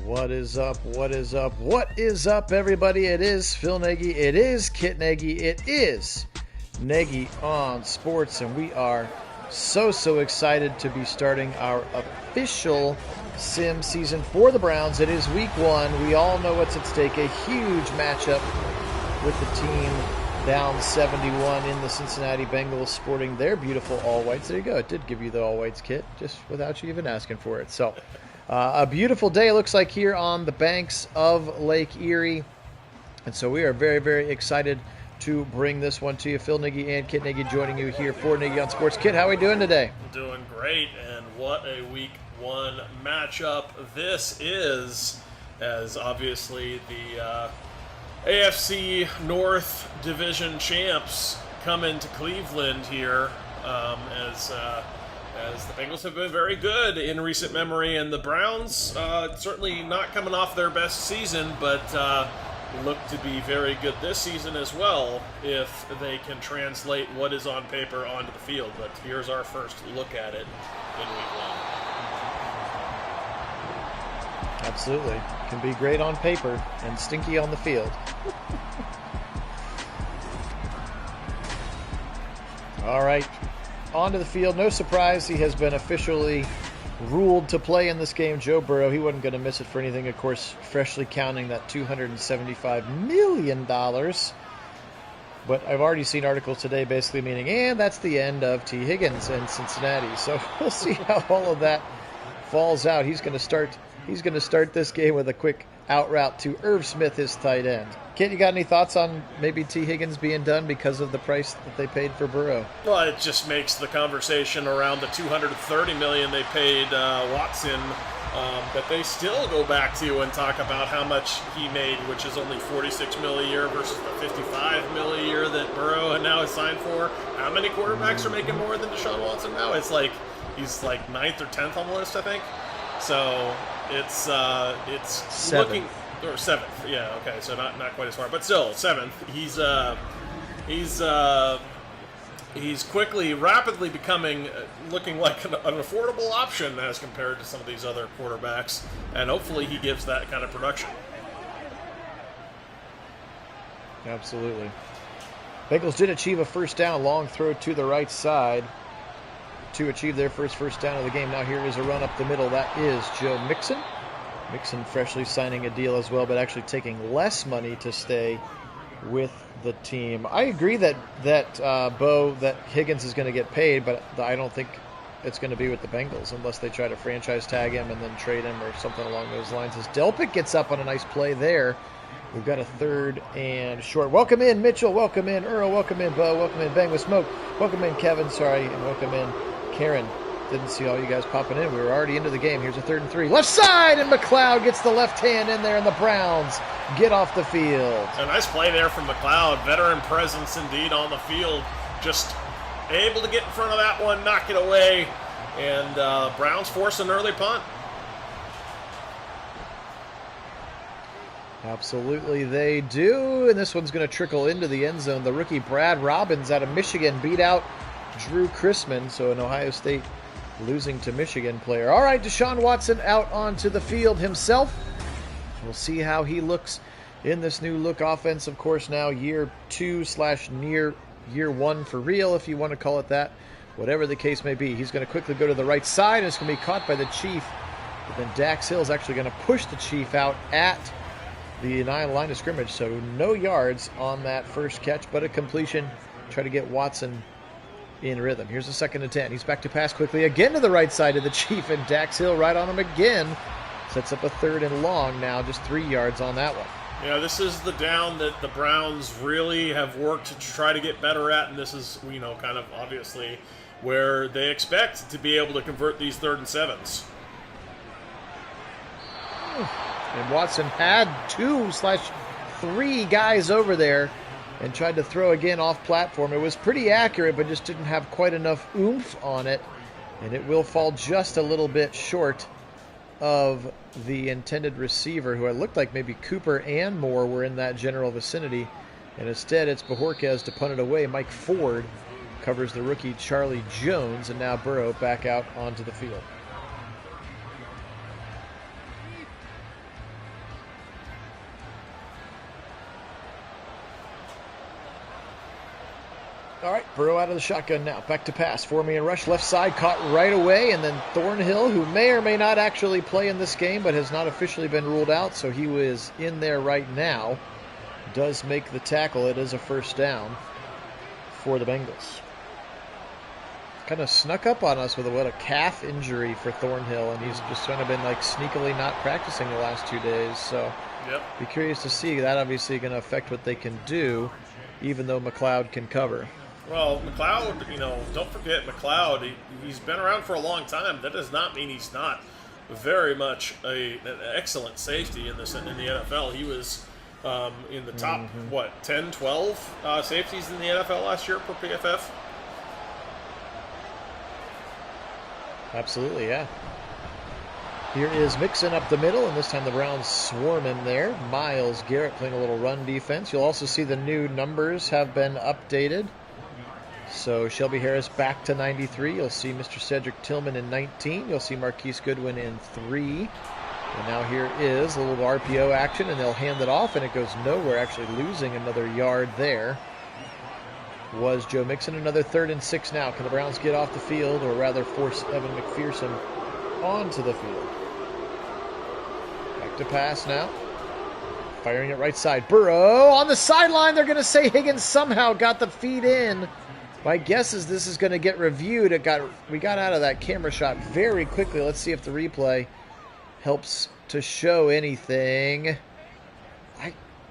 What is up? What is up? What is up, everybody? It is Phil Nagy. It is Kit Nagy. It is Nagy on Sports, and we are so excited to be starting our official sim season for the Browns. It is week one. We all know what's at stake. A huge matchup with the team down 71 in the Cincinnati Bengals, sporting their beautiful all-whites. There you go. It did give you the all-whites, Kit, just without you even asking for it. So a beautiful day, it looks like, here on the banks of Lake Erie. And so we are very excited to bring this one to you. Phil Nagy and Kit Nagy joining you here for Nagy on Sports. Kit, how are we doing today? Doing great, and what a week one matchup this is, as obviously the AFC North Division champs come into Cleveland here, as the Bengals have been very good in recent memory, and the Browns certainly not coming off their best season, but look to be very good this season as well if they can translate what is on paper onto the field. But here's our first look at it in week one. Absolutely. Can be great on paper and stinky on the field. All right. Onto the field. No surprise, he has been officially ruled to play in this game. Joe Burrow, he wasn't going to miss it for anything. Of course, freshly counting that $275 million. But I've already seen articles today basically meaning, and that's the end of T. Higgins in Cincinnati. So we'll see how all of that falls out. He's going to start this game with a quick out route to Irv Smith, his tight end. Kit, you got any thoughts on maybe T. Higgins being done because of the price that they paid for Burrow? Well, it just makes the conversation around the $230 million they paid Watson that they still go back to and talk about how much he made, which is only $46 million a year versus the $55 million a year that Burrow now is signed for. How many quarterbacks are making more than Deshaun Watson now? It's like he's like 9th or 10th on the list, I think. So it's Seventh. Looking, or 7th, yeah, okay, so not quite as far, but still 7th. He's rapidly becoming, looking like an affordable option as compared to some of these other quarterbacks, and hopefully he gives that kind of production. Absolutely. Bengals did achieve a first down, long throw to the right side to achieve their first down of the game. Now here is a run up the middle. That is Joe Mixon. Mixon freshly signing a deal as well, but actually taking less money to stay with the team. I agree that Higgins is going to get paid, but I don't think it's going to be with the Bengals unless they try to franchise tag him and then trade him or something along those lines. As Delpit gets up on a nice play there. We've got a 3rd and short. Welcome in, Mitchell. Welcome in, Earl. Welcome in, Bo. Welcome in, Bang with Smoke. Welcome in, Kevin. Sorry, and welcome in, Karen. Didn't see all you guys popping in. We were already into the game. Here's a 3rd and 3. Left side, and McLeod gets the left hand in there, and the Browns get off the field. A nice play there from McLeod. Veteran presence indeed on the field. Just able to get in front of that one, knock it away, and Browns force an early punt. Absolutely they do, and this one's going to trickle into the end zone. The rookie Brad Robbins out of Michigan beat out Drew Chrisman, so an Ohio State losing to Michigan player. All right, Deshaun Watson out onto the field himself. We'll see how he looks in this new look offense. Of course, now year 2/near year 1 for real, if you want to call it that. Whatever the case may be, he's going to quickly go to the right side, and it's going to be caught by the Chief. But then Dax Hill's actually going to push the Chief out at the line of scrimmage, so no yards on that first catch, but a completion. Try to get Watson in rhythm. Here's a 2nd and 10. He's back to pass quickly again to the right side of the Chief, and Dax Hill right on him again. Sets up a 3rd and long now, just 3 yards on that one. Yeah, this is the down that the Browns really have worked to try to get better at, and this is, kind of obviously where they expect to be able to convert these 3rd and 7s. And Watson had 2/3 guys over there and tried to throw again off platform. It was pretty accurate, but just didn't have quite enough oomph on it, and it will fall just a little bit short of the intended receiver, who it looked like maybe Cooper and Moore were in that general vicinity, and instead it's Bajorquez to punt it away. Mike Ford covers the rookie Charlie Jones, and now Burrow back out onto the field. Burrow out of the shotgun now. Back to pass. Four-man rush. Left side caught right away. And then Thornhill, who may or may not actually play in this game, but has not officially been ruled out, so he was in there right now, does make the tackle. It is a first down for the Bengals. Kind of snuck up on us with a calf injury for Thornhill, and he's just kind of been like sneakily not practicing the last 2 days. So be curious to see. That obviously going to affect what they can do, even though McLeod can cover. Well, McLeod, don't forget McLeod. He's been around for a long time. That does not mean he's not very much an excellent safety in the NFL. He was in the top, 10, 12 safeties in the NFL last year per PFF? Absolutely, yeah. Here is Mixon up the middle, and this time the Browns swarm him there. Myles Garrett playing a little run defense. You'll also see the new numbers have been updated. So Shelby Harris back to 93. You'll see Mr. Cedric Tillman in 19. You'll see Marquise Goodwin in 3. And now here is a little RPO action, and they'll hand it off, and it goes nowhere, actually losing another yard there. Was Joe Mixon. Another 3rd and 6 now. Can the Browns get off the field, or rather force Evan McPherson onto the field? Back to pass now. Firing it right side. Burrow on the sideline. They're going to say Higgins somehow got the feed in. My guess is this is going to get reviewed. We got out of that camera shot very quickly. Let's see if the replay helps to show anything.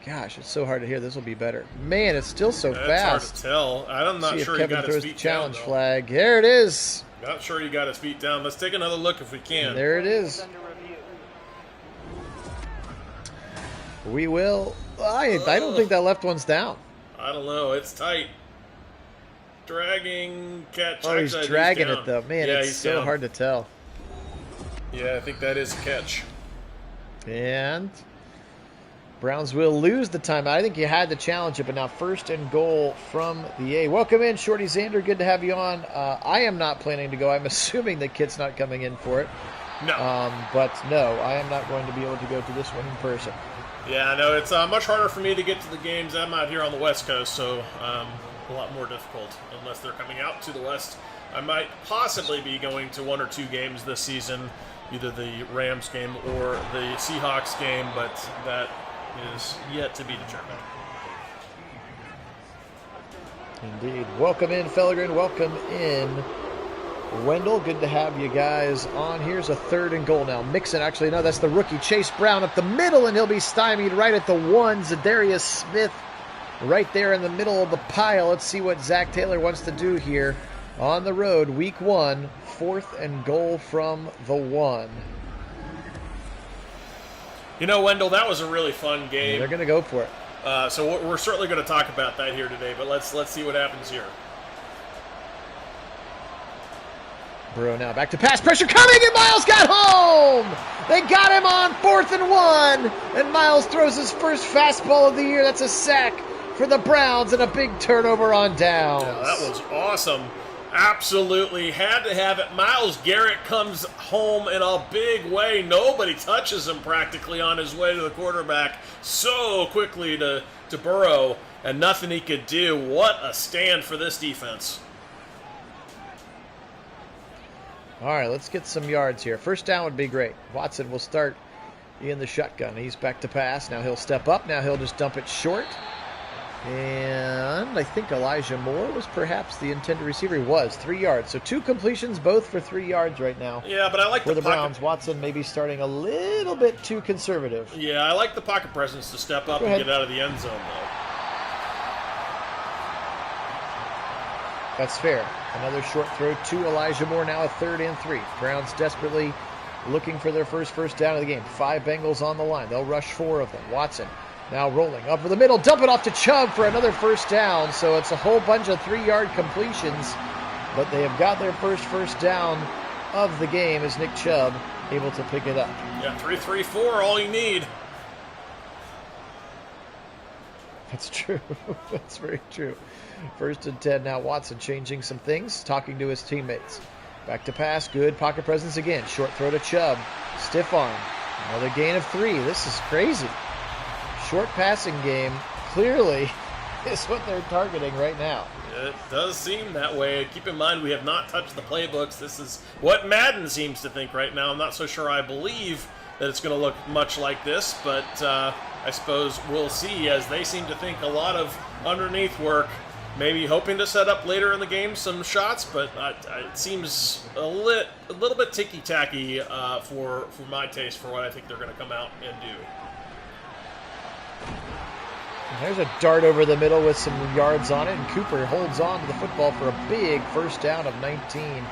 Gosh, it's so hard to hear. This will be better. Man, it's still so fast. It's hard to tell. I'm not sure he got his feet down. Challenge flag. There it is. Not sure he got his feet down. Let's take another look if we can. And there it is. We will. I don't think that left one's down. I don't know. It's tight. Dragging, catch. Oh, he's dragging it, though. Man, it's so hard to tell. Yeah, I think that is a catch. And Browns will lose the timeout. I think you had to challenge it, but now 1st and goal from the A. Welcome in, Shorty Xander. Good to have you on. I am not planning to go. I'm assuming that Kit's not coming in for it. No. But no, I am not going to be able to go to this one in person. Yeah, I know. It's much harder for me to get to the games. I'm out here on the West Coast, so a lot more difficult unless they're coming out to the West. I might possibly be going to 1 or 2 games this season, either the Rams game or the Seahawks game, but that is yet to be determined. Indeed. Welcome in, Fellegren. Welcome in, Wendell. Good to have you guys on. Here's a 3rd and goal now. Mixon, actually, no, that's the rookie. Chase Brown up the middle, and he'll be stymied right at the 1. Za'Darius Smith right there in the middle of the pile. Let's see what Zach Taylor wants to do here on the road. Week 1, 4th and goal from the 1. Wendell, that was a really fun game. Yeah, they're going to go for it. So we're certainly going to talk about that here today, but let's see what happens here. Burrow now back to pass. Pressure coming, and Myles got home! They got him on 4th and 1, and Myles throws his first fastball of the year. That's a sack for the Browns and a big turnover on downs. Yeah, that was awesome. Absolutely had to have it. Myles Garrett comes home in a big way. Nobody touches him practically on his way to the quarterback so quickly to Burrow, and nothing he could do. What a stand for this defense. All right, let's get some yards here. First down would be great. Watson will start in the shotgun. He's back to pass. Now he'll step up. Now he'll just dump it short. And I think Elijah Moore was perhaps the intended receiver. He was. 3 yards. So 2 completions, both for 3 yards right now. Yeah, but I like for the Browns. Watson maybe starting a little bit too conservative. Yeah, I like the pocket presence to step up and get out of the end zone, though. That's fair. Another short throw to Elijah Moore. Now a 3rd and 3. Browns desperately looking for their first down of the game. 5 Bengals on the line. They'll rush 4 of them. Watson now rolling up for the middle. Dump it off to Chubb for another first down. So it's a whole bunch of 3-yard completions. But they have got their first down of the game as Nick Chubb able to pick it up. Yeah, 3-3-4, all you need. That's true. That's very true. 1st and 10 now. Watson changing some things, talking to his teammates. Back to pass. Good pocket presence again. Short throw to Chubb. Stiff arm. Another gain of 3. This is crazy. Short passing game clearly is what they're targeting right now. It does seem that way. Keep in mind, we have not touched the playbooks. This is what Madden seems to think right now. I'm not so sure I believe that it's going to look much like this, but I suppose we'll see, as they seem to think a lot of underneath work, maybe hoping to set up later in the game some shots, but it seems a little bit ticky-tacky for my taste for what I think they're going to come out and do. There's a dart over the middle with some yards on it, and Cooper holds on to the football for a big first down of 19.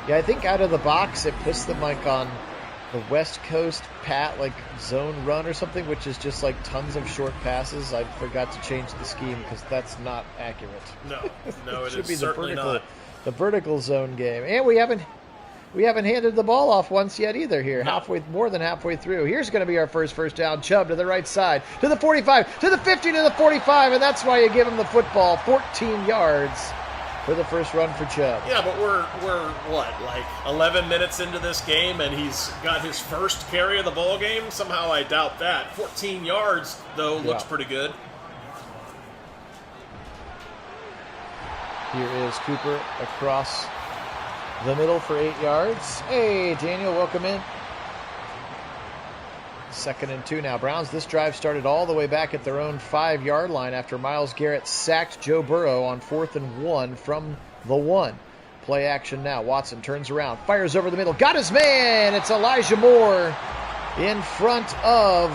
Yeah, I think out of the box it puts them like on the West Coast like zone run or something, which is just like tons of short passes. I forgot to change the scheme because that's not accurate. No, it should is be certainly not. The vertical zone game, and we haven't handed the ball off once yet either here. No. More than halfway through. Here's going to be our first down. Chubb to the right side, to the 45, to the 50, to the 45, and that's why you give him the football. 14 yards for the first run for Chubb. Yeah, but we're what, like 11 minutes into this game, and he's got his first carry of the ball game? Somehow I doubt that. 14 yards, though, looks pretty good. Here is Cooper across the middle for 8 yards. Hey, Daniel, welcome in. 2nd and 2 now. Browns, this drive started all the way back at their own 5-yard line after Myles Garrett sacked Joe Burrow on 4th and 1 from the 1. Play action now. Watson turns around, fires over the middle, got his man. It's Elijah Moore in front of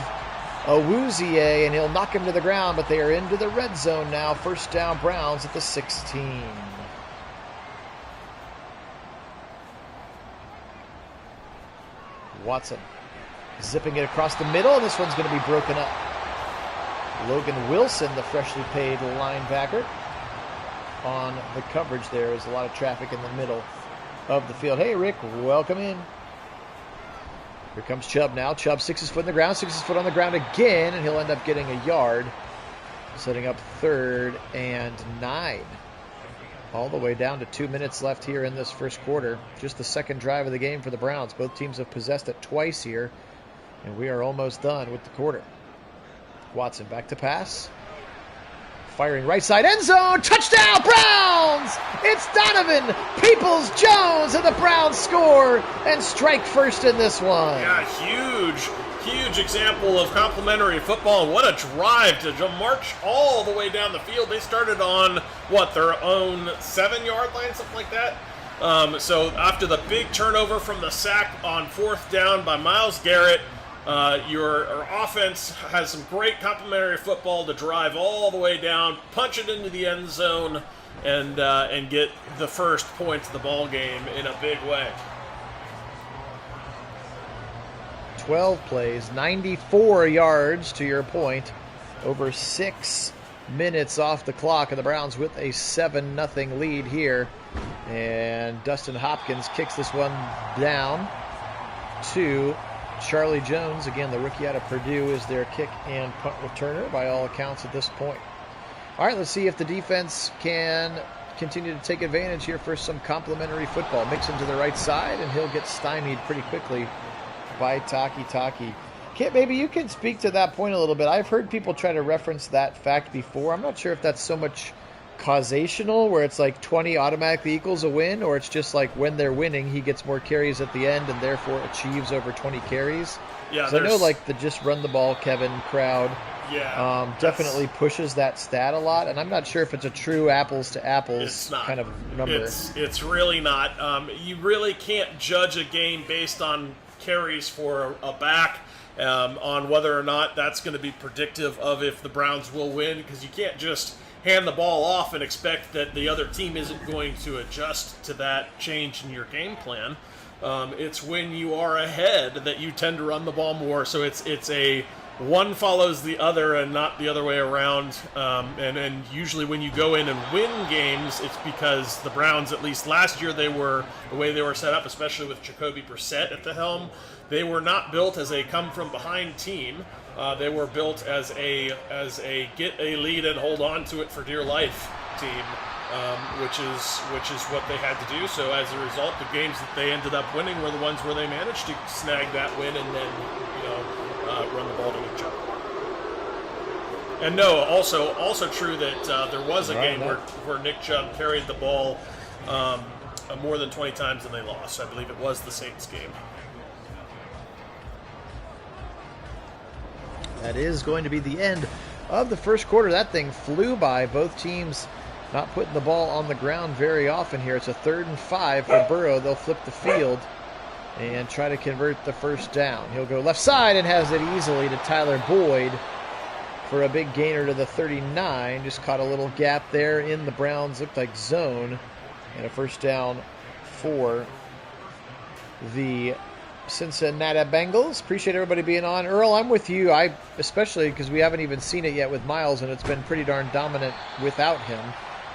Awuzie, and he'll knock him to the ground, but they are into the red zone now. First down, Browns at the 16. Watson zipping it across the middle, and this one's going to be broken up. Logan Wilson, the freshly paid linebacker, on the coverage there. There's a lot of traffic in the middle of the field. Hey, Rick, welcome in. Here comes Chubb now. Chubb 6 his foot in the ground, 6 his foot on the ground again, and he'll end up getting a yard, setting up 3rd and 9. All the way down to 2 minutes left here in this first quarter. Just the second drive of the game for the Browns. Both teams have possessed it twice here, and we are almost done with the quarter. Watson back to pass. Firing right side end zone. Touchdown, Browns! It's Donovan Peoples-Jones, and the Browns score and strike first in this one. Yeah, huge example of complimentary football, and what a drive to march all the way down the field. They started on, their own 7-yard line, something like that. So after the big turnover from the sack on 4th down by Myles Garrett, your offense has some great complimentary football to drive all the way down, punch it into the end zone, and get the first points of the ball game in a big way. 12 plays, 94 yards to your point, over 6 minutes off the clock, and the Browns with a 7-0 lead here. And Dustin Hopkins kicks this one down to Charlie Jones. Again, the rookie out of Purdue is their kick and punt returner by all accounts at this point. All right, let's see if the defense can continue to take advantage here for some complimentary football. Mixon to the right side, and he'll get stymied pretty quickly by Taki. Kit, maybe you can speak to that point a little bit. I've heard people try to reference that fact before. I'm not sure if that's so much causational, where it's like 20 automatically equals a win, or it's just like when they're winning, he gets more carries at the end and therefore achieves over 20 carries. Yeah, so I know like the just run the ball Kevin crowd definitely pushes that stat a lot, and I'm not sure if it's a true apples to apples kind of number. It's really not. You really can't judge a game based on carries for a back, on whether or not that's going to be predictive of if the Browns will win, because you can't just hand the ball off and expect that the other team isn't going to adjust to that change in your game plan. It's when you are ahead that you tend to run the ball more, so it's a one follows the other and not the other way around. And usually when you go in and win games, it's because the Browns, at least last year, the way they were set up, especially with Jacoby Brissett at the helm, they were not built as a come-from-behind team. They were built as a get a lead and hold on to it for dear life team, which is what they had to do. So as a result, the games that they ended up winning were the ones where they managed to snag that win and then run the ball to each other. And no, also true that there was a game where Nick Chubb carried the ball more than 20 times and they lost. I believe it was the Saints game. That is going to be the end of the first quarter. That thing flew by. Both teams not putting the ball on the ground very often here. It's a 3rd and 5 for Burrow. They'll flip the field and try to convert the first down. He'll go left side and has it easily to Tyler Boyd for a big gainer to the 39. Just caught a little gap there in the Browns, looked like zone, and a first down for the Cincinnati Bengals. Appreciate everybody being on. Earl, I'm with you. Especially because we haven't even seen it yet with Miles, and it's been pretty darn dominant without him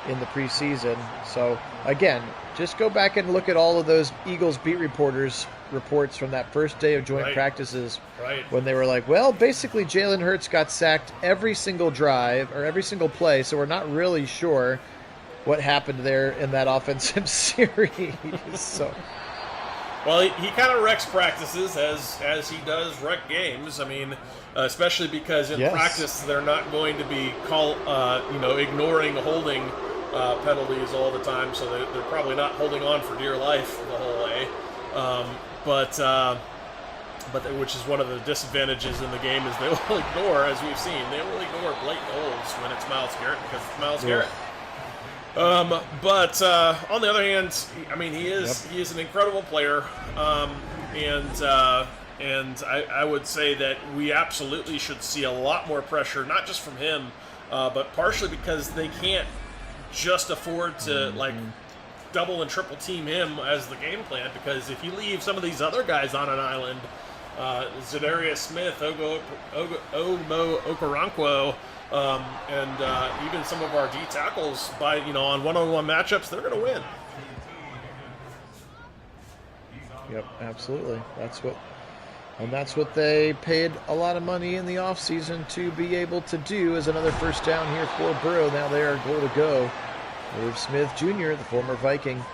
in the preseason. So again, just go back and look at all of those Eagles beat reporters reports from that first day of joint practices when they were like, well, basically Jalen Hurts got sacked every single drive or every single play, so we're not really sure what happened there in that offensive series. So, well, he kind of wrecks practices as he does wreck games. I mean, especially because in practice they're not going to be ignoring holding penalties all the time, so they're probably not holding on for dear life the whole way. But which is one of the disadvantages in the game is they will ignore, as we've seen, they will ignore blatant holds when it's Myles Garrett because it's Myles Garrett. But on the other hand, I mean, he is an incredible player, and I would say that we absolutely should see a lot more pressure, not just from him, but partially because they can't just afford to double and triple team him as the game plan, because if you leave some of these other guys on an island, Za'Darius Smith, Ogbo Okoronkwo, and even some of our D tackles on one-on-one matchups, they're going to win. Yep, absolutely. That's what they paid a lot of money in the offseason to be able to do, as another first down here for Burrow. Now they are goal to go. Irv Smith Jr., the former Viking,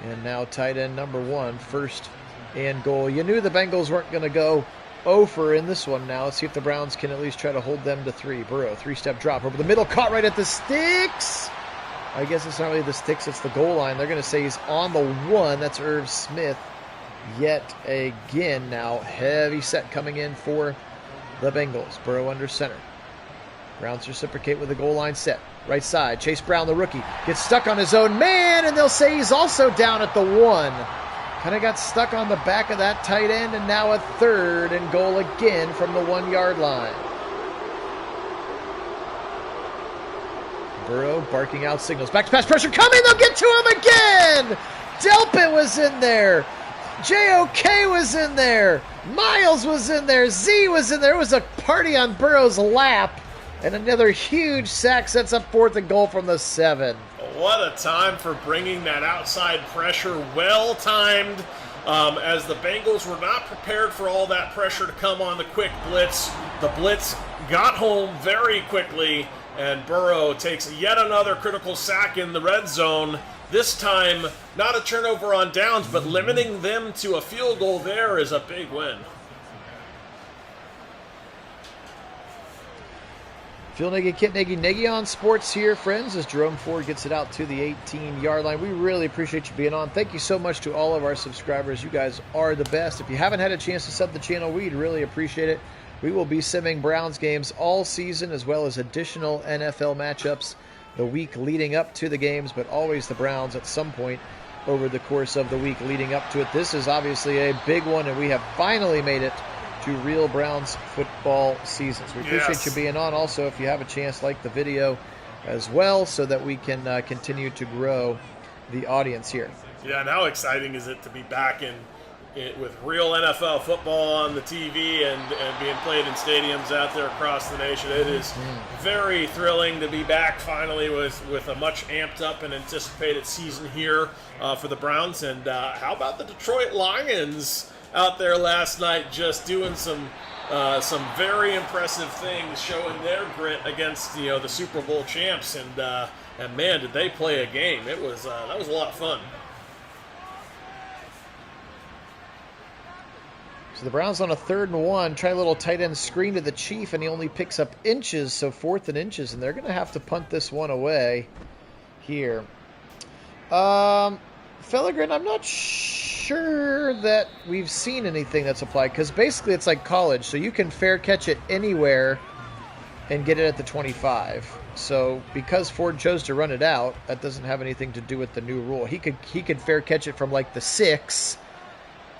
and now tight end number 1, first and goal. You knew the Bengals weren't going to go over in this one now. Let's see if the Browns can at least try to hold them to 3. Burrow, 3-step drop over the middle, caught right at the sticks. I guess it's not really the sticks, it's the goal line. They're going to say he's on the 1. That's Irv Smith yet again. Now heavy set coming in for the Bengals. Burrow under center. Browns reciprocate with the goal line set. Right side, Chase Brown, the rookie, gets stuck on his own man, and they'll say he's also down at the 1. Kind of got stuck on the back of that tight end, and now a 3rd and goal again from the 1-yard line. Burrow barking out signals. Back to pass, pressure coming, they'll get to him again! Delpit was in there. JOK was in there. Miles was in there. Z was in there. It was a party on Burrow's lap. And another huge sack sets up 4th and goal from the 7. What a time for bringing that outside pressure. Well timed, as the Bengals were not prepared for all that pressure to come on the quick blitz. The blitz got home very quickly, and Burrow takes yet another critical sack in the red zone. This time, not a turnover on downs, but limiting them to a field goal there is a big win. Phil Nagy, Kit Nagy on Sports here, friends, as Jerome Ford gets it out to the 18-yard line. We really appreciate you being on. Thank you so much to all of our subscribers. You guys are the best. If you haven't had a chance to sub the channel, we'd really appreciate it. We will be simming Browns games all season, as well as additional NFL matchups the week leading up to the games, but always the Browns at some point over the course of the week leading up to it. This is obviously a big one, and we have finally made it to real Browns football seasons. We appreciate you being on. Also, if you have a chance, like the video as well, so that we can continue to grow the audience here. Yeah, and how exciting is it to be back with real NFL football on the TV and being played in stadiums out there across the nation. It is very thrilling to be back finally with a much amped up and anticipated season here for the Browns. And how about the Detroit Lions out there last night, just doing some very impressive things, showing their grit against the Super Bowl champs, and man, did they play a game! It was that was a lot of fun. So the Browns on a 3rd and 1. Try a little tight end screen to the Chief, and he only picks up inches, so 4th and inches, and they're going to have to punt this one away here. Fellegren, I'm not sure that we've seen anything that's applied, because basically it's like college, so you can fair catch it anywhere and get it at the 25. So because Ford chose to run it out, that doesn't have anything to do with the new rule. He could fair catch it from like the 6,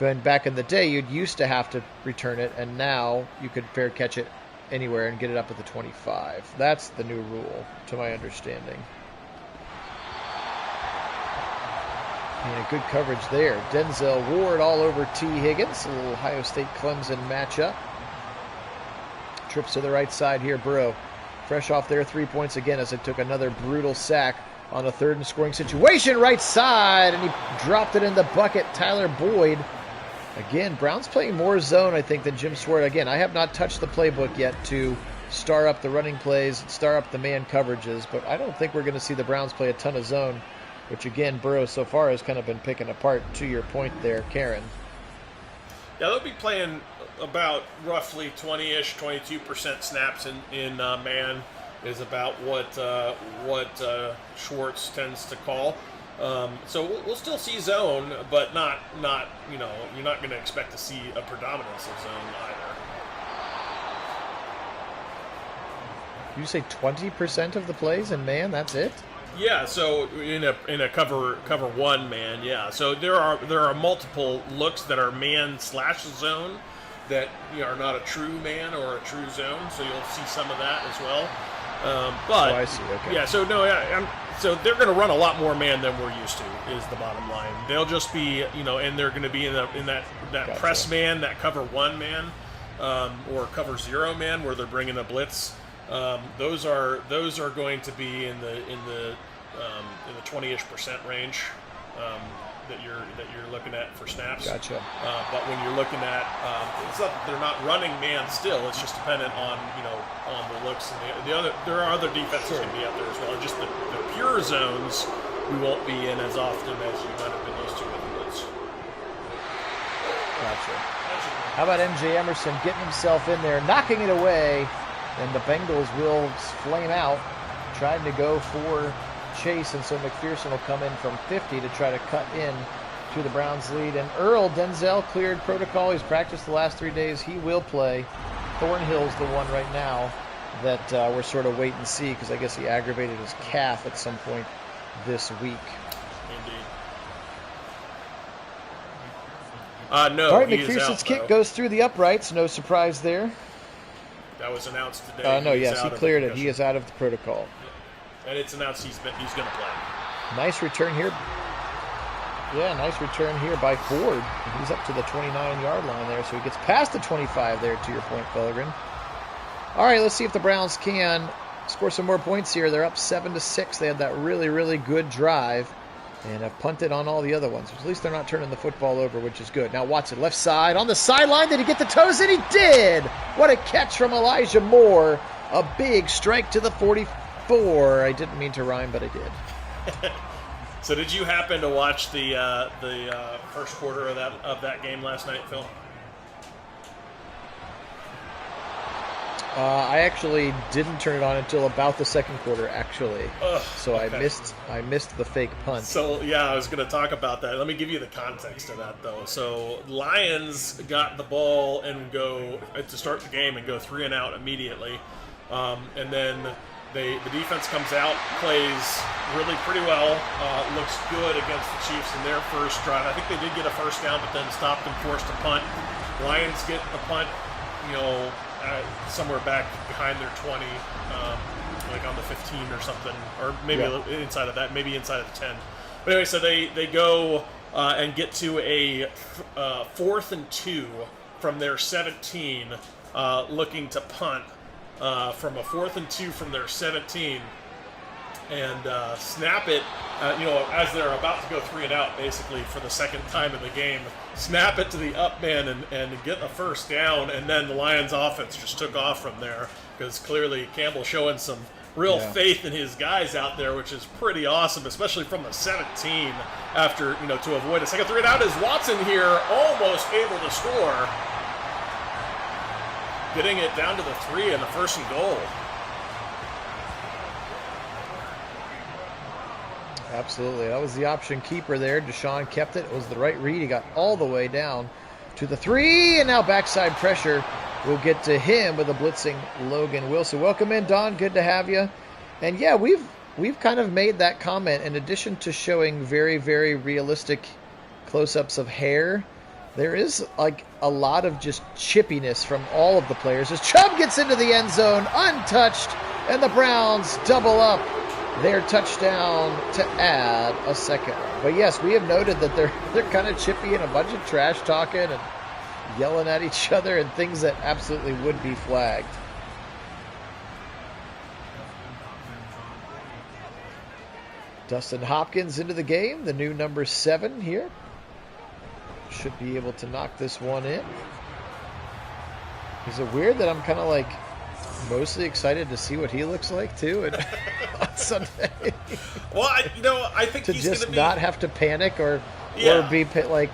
but back in the day you'd used to have to return it, and now you could fair catch it anywhere and get it up at the 25. That's the new rule, to my understanding. And a good coverage there. Denzel Ward all over T. Higgins. A little Ohio State-Clemson matchup. Trips to the right side here, Burrow. Fresh off there, 3 points again as it took another brutal sack on a 3rd and scoring situation. Right side, and he dropped it in the bucket. Tyler Boyd. Again, Browns playing more zone, I think, than Jim Swart. Again, I have not touched the playbook yet to star up the running plays, star up the man coverages, but I don't think we're going to see the Browns play a ton of zone, which, again, Burrow so far has kind of been picking apart, to your point there, Karen. Yeah, they'll be playing about roughly 20-ish, 22% snaps in man is about what Schwartz tends to call. So we'll still see zone, but not you're not going to expect to see a predominance of zone either. You say 20% of the plays in man? That's it? Yeah, so in a cover one man, yeah. So there are multiple looks that are man / zone that are not a true man or a true zone. So you'll see some of that as well. But I see. Okay. Yeah, so no, so they're going to run a lot more man than we're used to. Is the bottom line. They'll just be and they're going to be in that gotcha. Press man, that cover one man, or cover 0 man where they're bringing a blitz. Those are going to be in the 20-ish% range that you're looking at for snaps. Gotcha. But when you're looking at, it's not that they're not running man still. It's just dependent on on the looks and the other. There are other defenses going to be out there as well. Just the pure zones we won't be in as often as you might have been used to with the blitz. Gotcha. How about MJ Emerson getting himself in there, knocking it away? And the Bengals will flame out, trying to go for Chase, and so McPherson will come in from 50 to try to cut in to the Browns' lead. And Earl Denzel cleared protocol. He's practiced the last 3 days. He will play. Thornhill's the one right now that we're sort of wait and see, because I guess he aggravated his calf at some point this week. Indeed. No. All right, McPherson's kick goes through the uprights. No surprise there. That was announced today. No, yes, he cleared it. He is out of the protocol. And it's announced he's going to play. Nice return here. Yeah, nice return here by Ford. He's up to the 29-yard line there, so he gets past the 25 there, to your point, Fellegren. All right, let's see if the Browns can score some more points here. They're up 7-6. They had that really, really good drive and have punted on all the other ones. At least they're not turning the football over, which is good. Now Watson, left side, on the sideline. Did he get the toes in? He did! What a catch from Elijah Moore. A big strike to the 44. I didn't mean to rhyme, but I did. So did you happen to watch the first quarter of that game last night, Phil? I actually didn't turn it on until about the second quarter, actually. So okay. I missed the fake punt. So yeah, I was going to talk about that. Let me give you the context of that, though. So Lions got the ball and go to start the game and go 3 and out immediately, and then the defense comes out, plays really pretty well, looks good against the Chiefs in their first drive. I think they did get a first down, but then stopped and forced a punt. Lions get a punt, somewhere back behind their 20, like on the 15 or something, or maybe inside of that, maybe inside of the 10. But anyway, so they go and get to a 4th and 2 from their 17, looking to punt from a 4th and 2 from their 17, and snap it, as they're about to go 3 and out, basically for the second time in the game. Snap it to the up man and get a first down, and then the Lions offense just took off from there, because clearly Campbell showing some real faith in his guys out there, which is pretty awesome, especially from the 17 after, to avoid a second 3 and out. Is Watson here almost able to score, getting it down to the 3 and the 1st and goal. Absolutely. That was the option keeper there. Deshaun kept it. It was the right read. He got all the way down to the 3, and now backside pressure will get to him with a blitzing Logan Wilson. Welcome in, Don. Good to have you. And yeah, we've kind of made that comment. In addition to showing very, very realistic close-ups of hair, there is like a lot of just chippiness from all of the players. As Chubb gets into the end zone untouched, and the Browns double up their touchdown to add a second one. But yes, we have noted that they're kind of chippy and a bunch of trash talking and yelling at each other and things that absolutely would be flagged. Dustin Hopkins into the game, the new number 7 here. Should be able to knock this one in. Is it weird that I'm kind of like mostly excited to see what he looks like too on Sunday? Well, I think to he's just gonna not have to panic or be like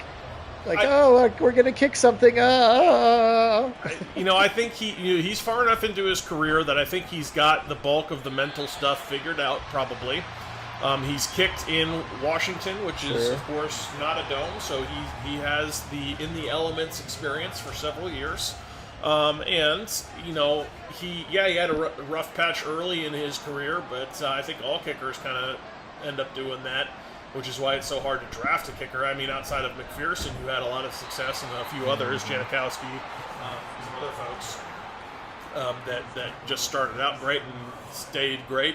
we're gonna kick something. I think he's far enough into his career that I think he's got the bulk of the mental stuff figured out. Probably, he's kicked in Washington, which is of course not a dome, so he has the in the elements experience for several years. He had a rough patch early in his career, but I think all kickers kind of end up doing that, which is why it's so hard to draft a kicker. I mean, outside of McPherson, who had a lot of success, and a few others, Janikowski, some other folks that just started out great and stayed great.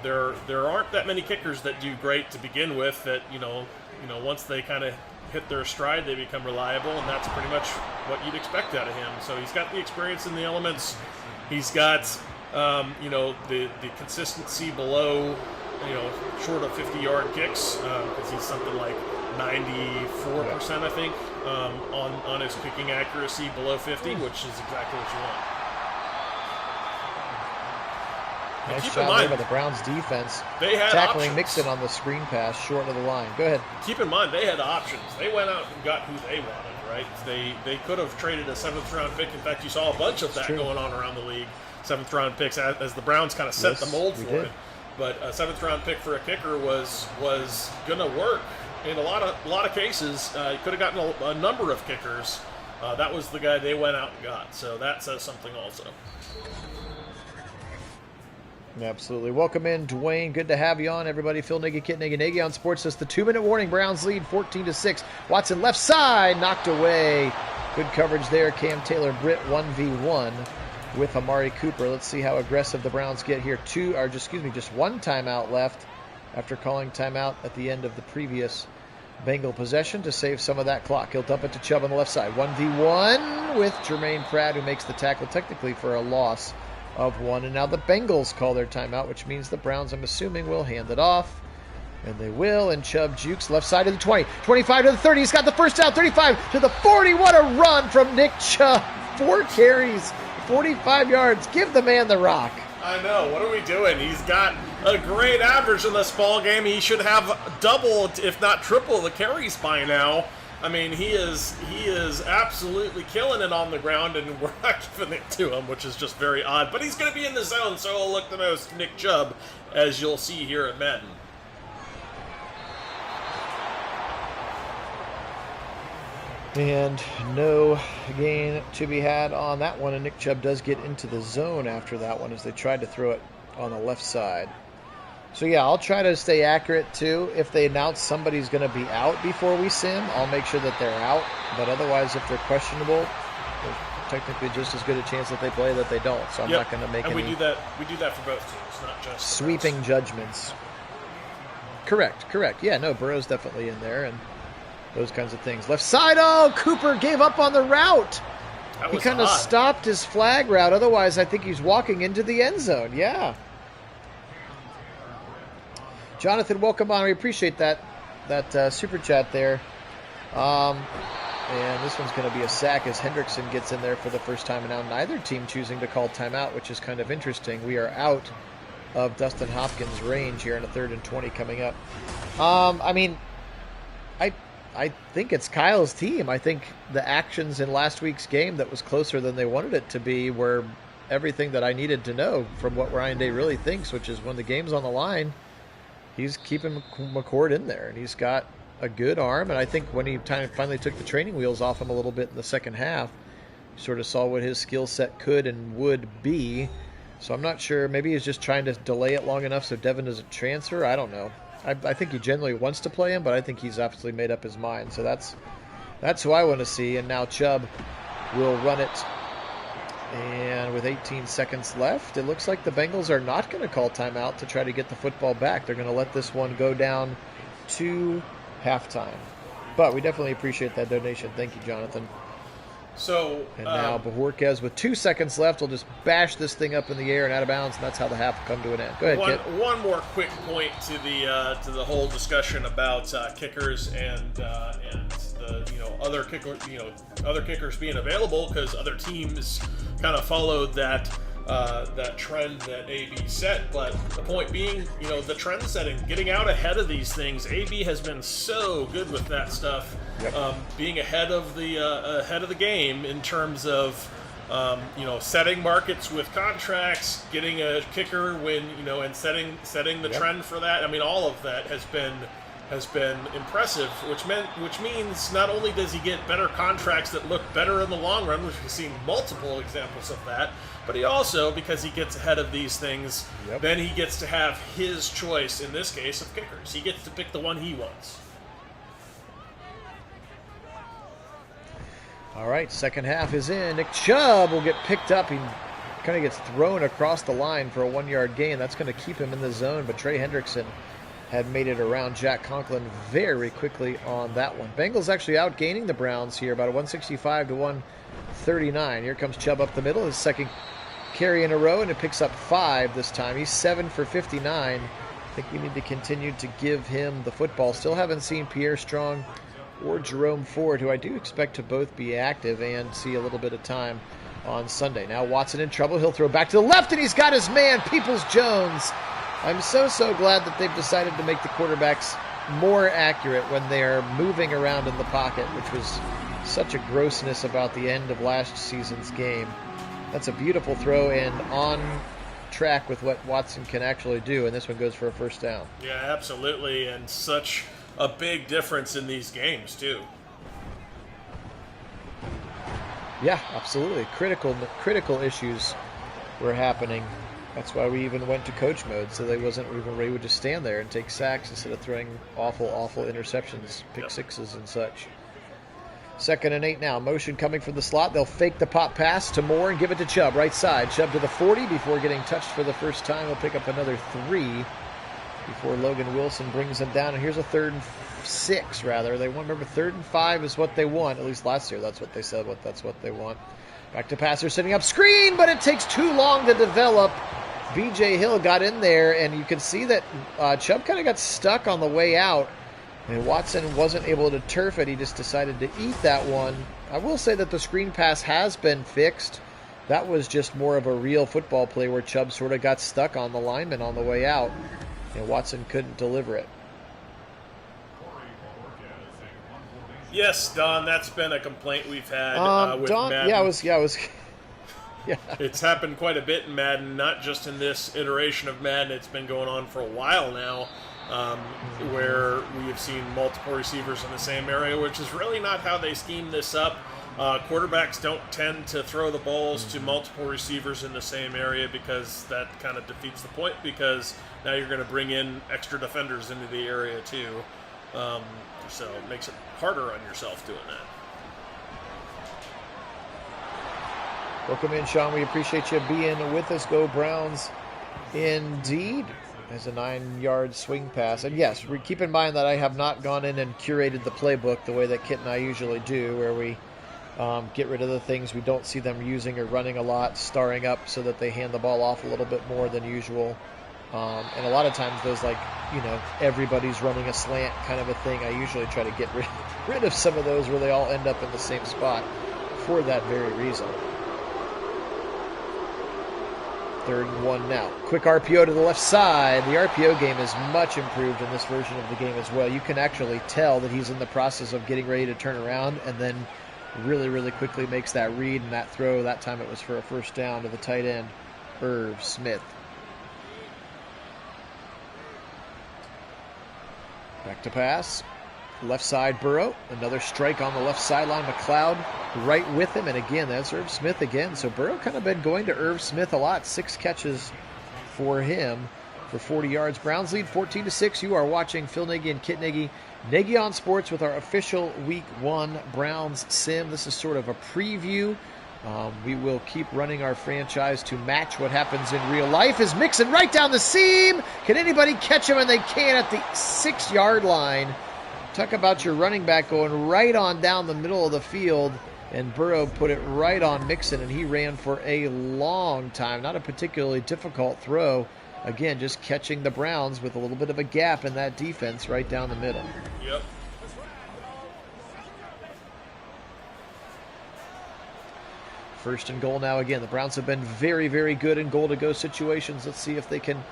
There aren't that many kickers that do great to begin with. That once they kind of hit their stride, they become reliable, and that's pretty much what you'd expect out of him. So he's got the experience in the elements. He's got the consistency below short of 50-yard kicks, because he's something like 94%, I think, on his kicking accuracy below 50, which is exactly what you want. Nice job there by the Browns defense. They had tackling options. Mixon on the screen pass short of the line. Go ahead. Keep in mind, they had options. They went out and got who they wanted, right? They could have traded a 7th-round pick. In fact, you saw a bunch of that going on around the league. 7th-round picks as the Browns kind of set the mold for it. But a 7th-round pick for a kicker was going to work in a lot of cases. You could have gotten a number of kickers. That was the guy they went out and got. So that says something also. Absolutely. Welcome in, Dwayne. Good to have you on, everybody. Phil Nagy, Kit Nagy on Sports says the 2-minute warning. Browns lead 14-6. Watson left side, knocked away. Good coverage there. Cam Taylor Britt 1v1 with Amari Cooper. Let's see how aggressive the Browns get here. Just one timeout left after calling timeout at the end of the previous Bengal possession to save some of that clock. He'll dump it to Chubb on the left side. 1v1 with Jermaine Pratt, who makes the tackle technically for a loss of 1. And now the Bengals call their timeout, which means the Browns, I'm assuming, will hand it off. And they will. And Chubb jukes left side to the 20. 25 to the 30. He's got the first down. 35 to the 40. What a run from Nick Chubb. 4 carries, 45 yards. Give the man the rock. I know. What are we doing? He's got a great average in this ball game. He should have double, if not triple, the carries by now. I mean, he is absolutely killing it on the ground, and we're not giving it to him, which is just very odd. But he's going to be in the zone, so he'll look the most Nick Chubb, as you'll see here at Madden. And no gain to be had on that one, and Nick Chubb does get into the zone after that one as they tried to throw it on the left side. So yeah, I'll try to stay accurate too. If they announce somebody's going to be out before we sim, I'll make sure that they're out. But otherwise, if they're questionable, there's technically just as good a chance that they play that they don't. So I'm not going to make any. And we do that for both teams, not just sweeping judgments. Correct. Yeah, no, Burrow's definitely in there and those kinds of things. Left side, Cooper gave up on the route. He kind of stopped his flag route. Otherwise, I think he's walking into the end zone. Yeah. Jonathan, welcome on. We appreciate that super chat there. And this one's going to be a sack as Hendrickson gets in there for the first time. And now neither team choosing to call timeout, which is kind of interesting. We are out of Dustin Hopkins' range here in a 3rd and 20 coming up. I think it's Kyle's team. I think the actions in last week's game that was closer than they wanted it to be were everything that I needed to know from what Ryan Day really thinks, which is when the game's on the line, he's keeping McCord in there, and he's got a good arm. And I think when he finally took the training wheels off him a little bit in the second half, you sort of saw what his skill set could and would be. So I'm not sure. Maybe he's just trying to delay it long enough so Devin doesn't transfer. I don't know. I think he generally wants to play him, but I think he's obviously made up his mind. So that's who I want to see. And now Chubb will run it. And with 18 seconds left, it looks like the Bengals are not going to call timeout to try to get the football back. They're going to let this one go down to halftime. But we definitely appreciate that donation. Thank you, Jonathan. So and now Bajorquez with 2 seconds left will just bash this thing up in the air and out of bounds, and that's how the half will come to an end. Go ahead, Kit. One more quick point to the whole discussion about kickers and the other kickers being available, because other teams kind of followed that trend that AB set. But the point being, the trend setting, getting out ahead of these things. AB has been so good with that stuff. Yep. Being ahead of the game in terms of setting markets with contracts, getting a kicker when and setting the trend for that. I mean, all of that has been impressive, which means not only does he get better contracts that look better in the long run, which we've seen multiple examples of that, but he also, because he gets ahead of these things, then he gets to have his choice, in this case, of kickers. He gets to pick the one he wants. All right, second half is in. Nick Chubb will get picked up. He kind of gets thrown across the line for a 1-yard gain. That's going to keep him in the zone, but Trey Hendrickson had made it around Jack Conklin very quickly on that one. Bengals actually outgaining the Browns here, about a 165 to 139. Here comes Chubb up the middle, his second carry in a row, and it picks up 5 this time. He's 7 for 59. I think we need to continue to give him the football. Still haven't seen Pierre Strong or Jerome Ford, who I do expect to both be active and see a little bit of time on Sunday. Now Watson in trouble. He'll throw back to the left, and he's got his man, Peoples-Jones. I'm so glad that they've decided to make the quarterbacks more accurate when they're moving around in the pocket, which was such a grossness about the end of last season's game. That's a beautiful throw and on track with what Watson can actually do, and this one goes for a first down. Yeah, absolutely, and such a big difference in these games, too. Yeah, absolutely. Critical issues were happening. That's why we even went to coach mode, so they would just stand there and take sacks instead of throwing awful interceptions, pick sixes and such. 2nd and 8 now. Motion coming from the slot. They'll fake the pop pass to Moore and give it to Chubb, right side. Chubb to the 40 before getting touched for the first time. He'll pick up another 3 before Logan Wilson brings him down. And here's a 3rd and 6, rather. They want, remember, 3rd and 5 is what they want. At least last year, that's what they said. That's what they want. Back to passer, setting up screen, but it takes too long to develop. B.J. Hill got in there, and you can see that Chubb kind of got stuck on the way out, and Watson wasn't able to turf it. He just decided to eat that one. I will say that the screen pass has been fixed. That was just more of a real football play where Chubb sort of got stuck on the lineman on the way out, and Watson couldn't deliver it. Yes, Don, that's been a complaint we've had with Don, Madden. Yeah. It's happened quite a bit in Madden, not just in this iteration of Madden. It's been going on for a while now, where we have seen multiple receivers in the same area, which is really not how they scheme this up. Quarterbacks don't tend to throw the balls to multiple receivers in the same area, because that kind of defeats the point, because now you're going to bring in extra defenders into the area too. So it makes it harder on yourself doing that. Welcome in, Sean. We appreciate you being with us. Go Browns indeed. As a 9-yard swing pass. And yes, keep in mind that I have not gone in and curated the playbook the way that Kit and I usually do, where we get rid of the things we don't see them using or running a lot, starring up so that they hand the ball off a little bit more than usual. And a lot of times those, everybody's running a slant kind of a thing, I usually try to get rid of some of those where they all end up in the same spot for that very reason. 3rd and 1 now. Quick RPO to the left side. The RPO game is much improved in this version of the game as well. You can actually tell that he's in the process of getting ready to turn around and then really, really quickly makes that read and that throw. That time it was for a first down to the tight end, Irv Smith. Back to pass. Left side, Burrow. Another strike on the left sideline. McLeod right with him. And again, that's Irv Smith again. So Burrow kind of been going to Irv Smith a lot. 6 catches for him for 40 yards. Browns lead 14-6. You are watching Phil Nagy and Kit Nagy. Nagy on Sports with our official Week 1 Browns sim. This is sort of a preview. We will keep running our franchise to match what happens in real life. Is Mixon right down the seam. Can anybody catch him? And they can at the 6-yard line. Talk about your running back going right on down the middle of the field. And Burrow put it right on Mixon, and he ran for a long time. Not a particularly difficult throw. Again, just catching the Browns with a little bit of a gap in that defense right down the middle. Yep. First and goal now again. The Browns have been very, very good in goal-to-go situations. Let's see if they can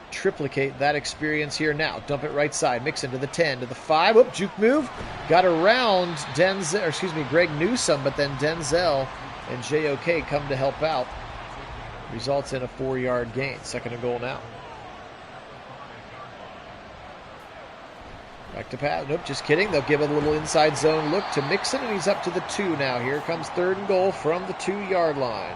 triplicate that experience here now. Dump it right side. Mixon to the 10, to the 5. Whoop, juke move. Got around Greg Newsome, but then Denzel and JOK come to help out. Results in a 4-yard gain. 2nd and goal now. Back to pass. Nope, just kidding. They'll give it a little inside zone look to Mixon, and he's up to the 2 now. Here comes 3rd and goal from the 2-yard line.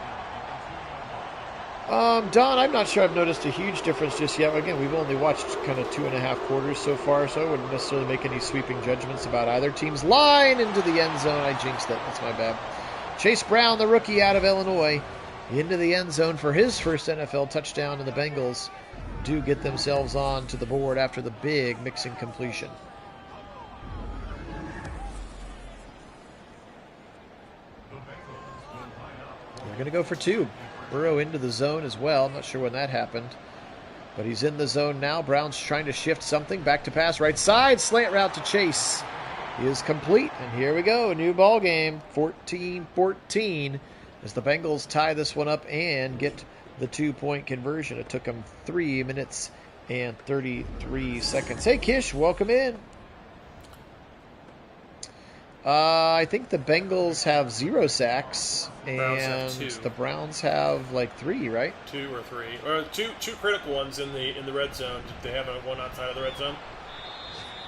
Don, I'm not sure I've noticed a huge difference just yet. Again, we've only watched kind of 2.5 quarters so far, so I wouldn't necessarily make any sweeping judgments about either team's line into the end zone. I jinxed it. That's my bad. Chase Brown, the rookie out of Illinois, into the end zone for his first NFL touchdown, and the Bengals do get themselves on to the board after the big Mixon completion. We're going to go for 2. Burrow into the zone as well. I'm not sure when that happened, but he's in the zone now. Brown's trying to shift something. Back to pass right side. Slant route to Chase. He is complete, and here we go. A new ball game. 14-14 as the Bengals tie this one up and get the 2-point conversion. It took them 3 minutes and 33 seconds. Hey, Kish, welcome in. I think the Bengals have 0 sacks, and the Browns have like 3, right? 2 or 3, or two critical ones in the red zone. Did they have one outside of the red zone?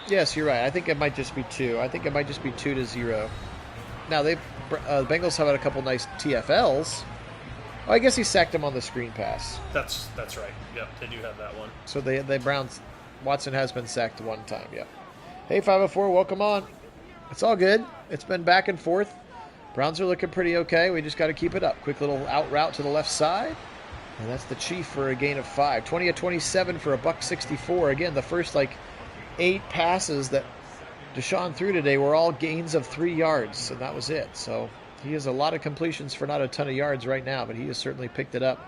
Yes, you're right. I think it might just be 2. I think it might just be 2-0. Now the Bengals have had a couple nice TFLs. Oh, I guess he sacked him on the screen pass. That's right. Yep, they do have that one. So the Browns, Watson has been sacked 1 time. Yep. Hey, 504, welcome on. It's all good. It's been back and forth. Browns are looking pretty okay. We just got to keep it up. Quick little out route to the left side. And that's the Chief for a gain of 5. 20 of 27 for a $164. Again, the first 8 passes that Deshaun threw today were all gains of 3 yards, and that was it. So he has a lot of completions for not a ton of yards right now, but he has certainly picked it up,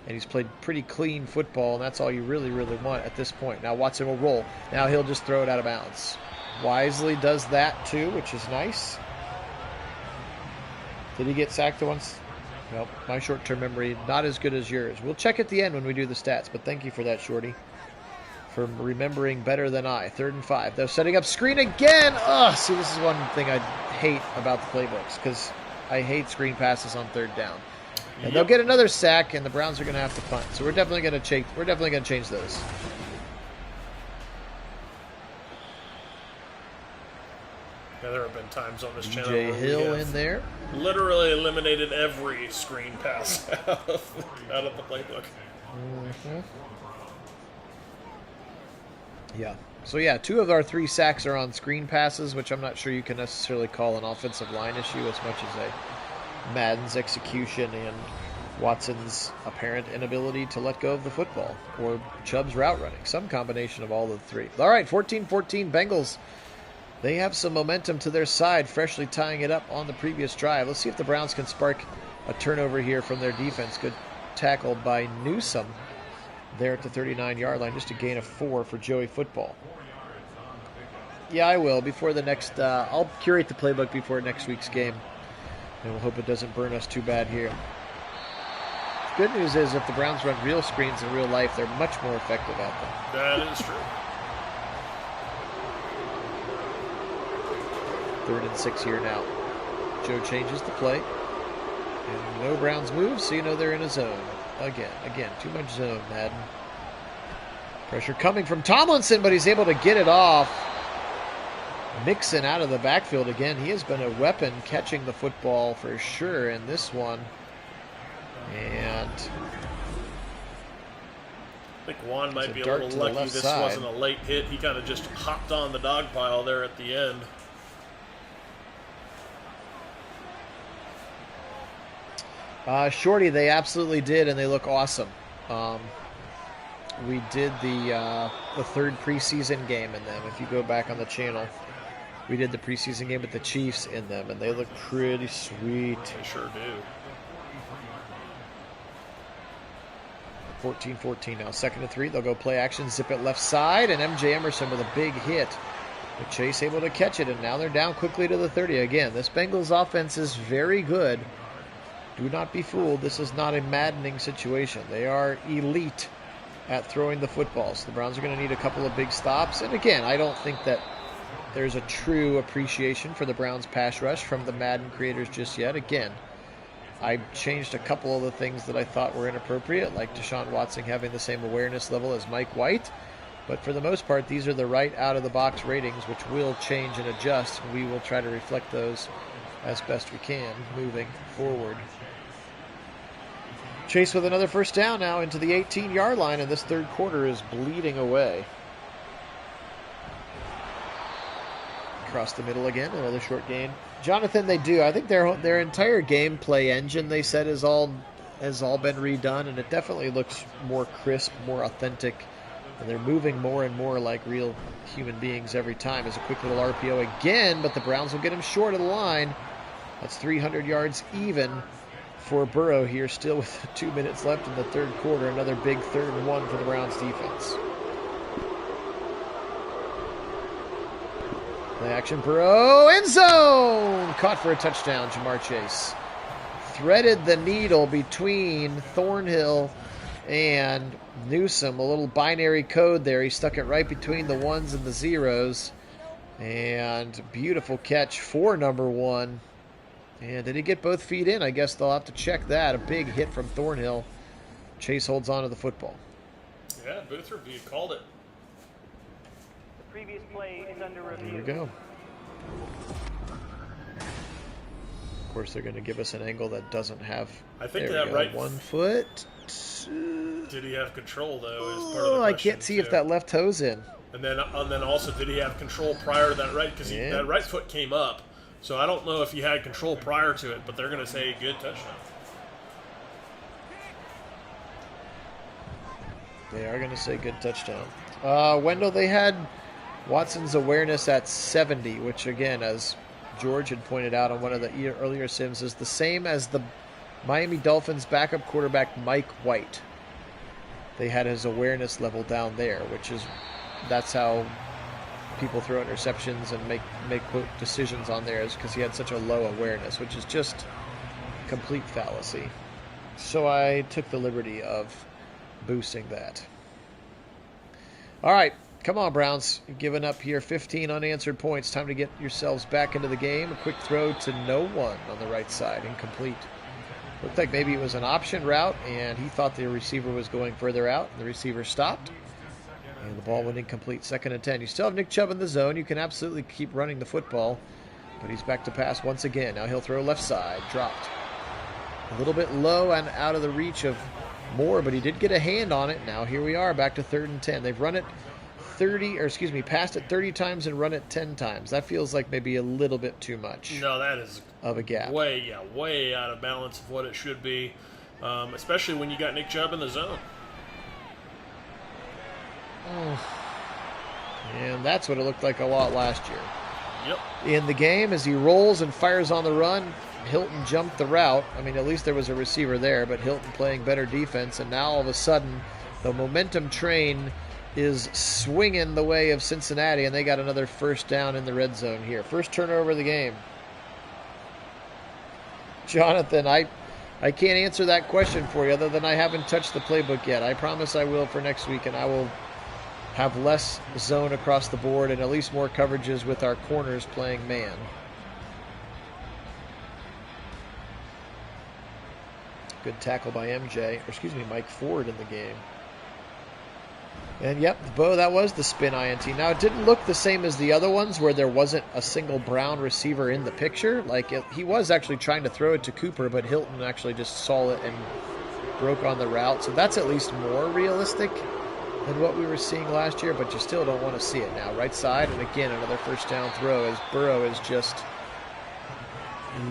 and he's played pretty clean football, and that's all you really, really want at this point. Now Watson will roll. Now he'll just throw it out of bounds. Wisely does that too, which is nice. Did he get sacked once? Well, my short-term memory, not as good as yours. We'll check at the end when we do the stats, but thank you for that, Shorty, for remembering better than I. 3rd and 5. They're setting up screen again. Ugh, see, this is one thing I hate about the playbooks, because I hate screen passes on 3rd down. And they'll get another sack, and the Browns are going to have to punt. So we're definitely going to change those. Yeah, there have been times on this channel J. where Hill we have in there. literally eliminated every screen pass out of the playbook. Mm-hmm. Yeah. So, yeah, 2 of our 3 sacks are on screen passes, which I'm not sure you can necessarily call an offensive line issue as much as a Madden's execution and Watson's apparent inability to let go of the football, or Chubb's route running. Some combination of all the 3. All right, 14-14 Bengals. They have some momentum to their side, freshly tying it up on the previous drive. Let's see if the Browns can spark a turnover here from their defense. Good tackle by Newsome there at the 39-yard line. Just a gain of 4 for Joey Football. Yeah, I will. Before the next, I'll curate the playbook before next week's game. And we'll hope it doesn't burn us too bad here. good news is if the Browns run real screens in real life, they're much more effective at them. That is true. 3rd and 6 here now. Joe changes the play. And no Browns move, so you know they're in a zone. Again, too much zone, Madden. Pressure coming from Tomlinson, but he's able to get it off. Mixon out of the backfield again. He has been a weapon catching the football for sure in this one. And I think Juan might be a little lucky this wasn't a late hit. He kind of just hopped on the dog pile there at the end. Shorty, they absolutely did, and they look awesome. We did the 3rd preseason game in them. If you go back on the channel, we did the preseason game with the Chiefs in them, and they look pretty sweet. They sure do. 14-14 now. 2nd and 3. They'll go play action, zip it left side, and MJ Emerson with a big hit. But Chase able to catch it, and now they're down quickly to the 30. Again, this Bengals offense is very good. Do not be fooled. This is not a maddening situation. They are elite at throwing the football. So the Browns are going to need a couple of big stops. And again, I don't think that there's a true appreciation for the Browns pass rush from the Madden creators just yet. Again, I changed a couple of the things that I thought were inappropriate, like Deshaun Watson having the same awareness level as Mike White. But for the most part, these are the right out-of-the-box ratings, which will change and adjust. And we will try to reflect those as best we can moving forward. Chase with another first down now into the 18-yard line, and this 3rd quarter is bleeding away. Across the middle again, another short gain. Jonathan, they do. I think their entire gameplay engine, they said, has all been redone, and it definitely looks more crisp, more authentic, and they're moving more and more like real human beings every time. As a quick little RPO again, but the Browns will get him short of the line. That's 300 yards even for Burrow here, still with 2 minutes left in the 3rd quarter. Another big 3rd and 1 for the Browns defense. Play action, Burrow, end zone! Caught for a touchdown, Jamar Chase. Threaded the needle between Thornhill and Newsome. A little binary code there. He stuck it right between the 1s and the 0s. And beautiful catch for number 1. And did he get both feet in? I guess they'll have to check that. A big hit from Thornhill. Chase holds on to the football. Yeah, Booth review called it. The previous play is under review. Here we go. Of course, they're going to give us an angle that doesn't have. I think that right 1 foot. Did he have control though? Is part of the question, I can't see if that left toe's in. And then also, did he have control prior to that right? Because that right foot came up. So I don't know if he had control prior to it, but they're going to say good touchdown. They are going to say good touchdown. Wendell, they had Watson's awareness at 70, which again, as George had pointed out on one of the earlier sims, is the same as the Miami Dolphins backup quarterback Mike White. They had his awareness level down there, that's how people throw interceptions and make quote decisions on there, is because he had such a low awareness, which is just complete fallacy. So I took the liberty of boosting that. All right, come on, Browns. You're giving up here 15 unanswered points. Time to get yourselves back into the game. A quick throw to no one on the right side, incomplete. Looked like maybe it was an option route, and he thought the receiver was going further out, and the receiver stopped. And the ball went incomplete. 2nd and 10. You still have Nick Chubb in the zone. You can absolutely keep running the football. But he's back to pass once again. Now he'll throw left side. Dropped. A little bit low and out of the reach of Moore, but he did get a hand on it. Now here we are back to 3rd and 10. They've run it passed it 30 times and run it 10 times. That feels like maybe a little bit too much. No, that is of a gap. Way out of balance of what it should be, especially when you got Nick Chubb in the zone. And that's what it looked like a lot last year. Yep. In the game, as he rolls and fires on the run, Hilton jumped the route. I mean, at least there was a receiver there, but Hilton playing better defense, and now all of a sudden the momentum train is swinging the way of Cincinnati, and they got another first down in the red zone here. First turnover of the game. Jonathan, I I can't answer that question for you other than I haven't touched the playbook yet. I promise I will for next week, and I will have less zone across the board and at least more coverages with our corners playing man. Good tackle by Mike Ford in the game. And yep, Bo, that was the spin INT. Now, it didn't look the same as the other ones where there wasn't a single Brown receiver in the picture. Like, he was actually trying to throw it to Cooper, but Hilton actually just saw it and broke on the route. So that's at least more realistic than what we were seeing last year, but you still don't want to see it now. Right side, and again, another first down throw as Burrow is just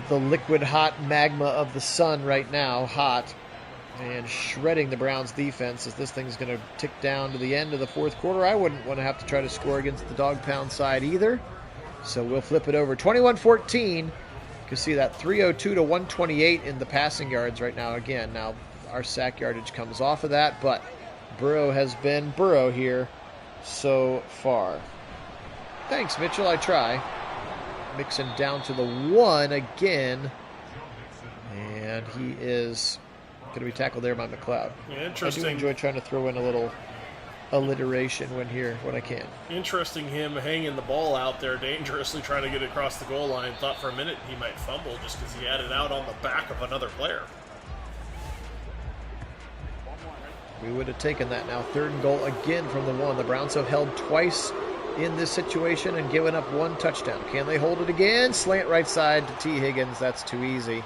the liquid hot magma of the sun right now, hot. And shredding the Browns defense as this thing's going to tick down to the end of the fourth quarter. I wouldn't want to have to try to score against the dog pound side either. So we'll flip it over. 21-14. You can see that 302 to 128 in the passing yards right now. Again, now our sack yardage comes off of that, but Burrow has been Burrow here so far. Thanks, Mitchell. I try. Mixing down to the 1 again. And he is going to be tackled there by McLeod. Yeah, interesting. I do enjoy trying to throw in a little alliteration when I can. Interesting him hanging the ball out there dangerously trying to get across the goal line. Thought for a minute he might fumble just because he had it out on the back of another player. We would have taken that now. 3rd and goal again from the 1. The Browns have held twice in this situation and given up 1 touchdown. Can they hold it again? Slant right side to T. Higgins. That's too easy.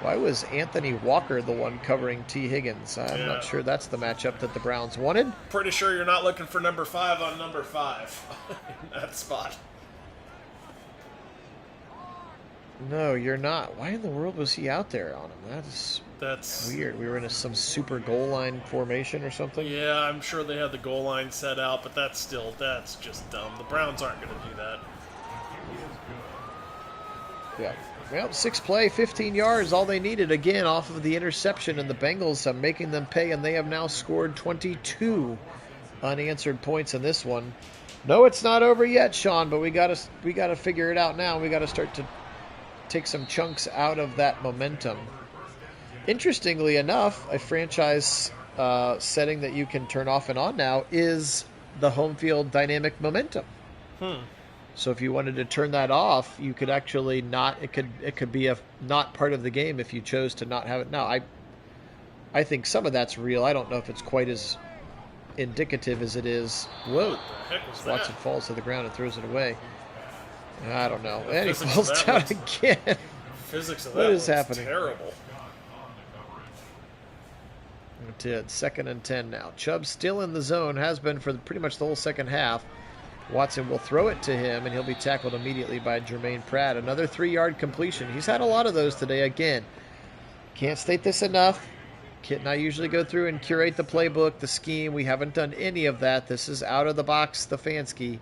Why was Anthony Walker the one covering T. Higgins? I'm not sure that's the matchup that the Browns wanted. Pretty sure you're not looking for number 5 on number 5 in that spot. No, you're not. Why in the world was he out there on him? That's weird. We were in some super goal line formation or something? Yeah, I'm sure they had the goal line set out, but that's just dumb. The Browns aren't going to do that. Yeah. Well, 6 play, 15 yards, all they needed, again, off of the interception, and the Bengals are making them pay, and they have now scored 22 unanswered points in this one. No, it's not over yet, Sean, but we gotta figure it out now. We got to start to take some chunks out of that momentum. Interestingly enough, a franchise setting that you can turn off and on now is the home field dynamic momentum. So if you wanted to turn that off, you could actually not. It could be not part of the game if you chose to not have it. Now, I think some of that's real. I don't know if it's quite as indicative as it is. Whoa! What the heck was Watson that? falls to the ground and throws it away. I don't know. And he falls down again. Physics of What that is was happening? terrible. It did. 2nd and 10 now. Chubb still in the zone, has been for pretty much the whole second half. Watson will throw it to him, and he'll be tackled immediately by Jermaine Pratt. Another 3-yard completion. He's had a lot of those today. Again, can't state this enough. Kit and I usually go through and curate the playbook, the scheme. We haven't done any of that. This is out of the box, Stefanski.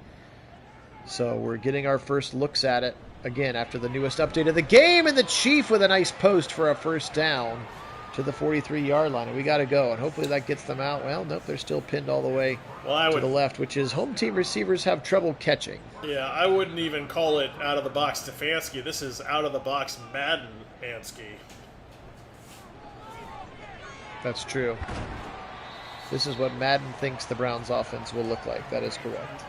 So we're getting our first looks at it, again, after the newest update of the game. And the Chief with a nice post for a first down to the 43-yard line. And we got to go, and hopefully that gets them out. Well, nope, they're still pinned all the way to the left, which is home team receivers have trouble catching. Yeah, I wouldn't even call it out of the box Stefanski. This is out of the box Madden-Hansky. That's true. This is what Madden thinks the Browns offense will look like. That is correct.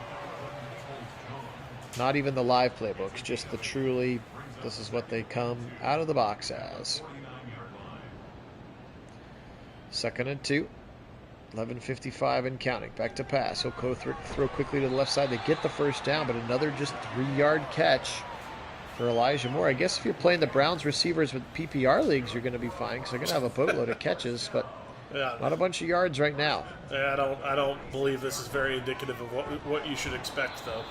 Not even the live playbooks, just the truly, this is what they come out of the box as. 2nd and 2. 11:55 and counting. Back to pass. He'll go throw quickly to the left side. They get the first down, but another just 3-yard catch for Elijah Moore. I guess if you're playing the Browns receivers with PPR leagues, you're going to be fine because they're going to have a boatload of catches, but not a bunch of yards right now. Yeah, I don't believe this is very indicative of what you should expect, though.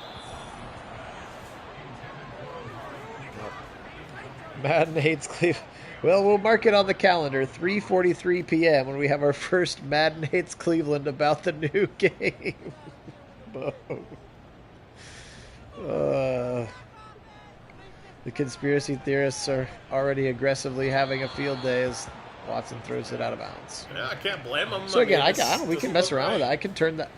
Madden hates Cleveland. Well, we'll mark it on the calendar, 3:43 p.m. when we have our first Madden hates Cleveland about the new game. The conspiracy theorists are already aggressively having a field day as Watson throws it out of bounds. Yeah, I can't blame them. So again, we can mess around with that. I can turn that.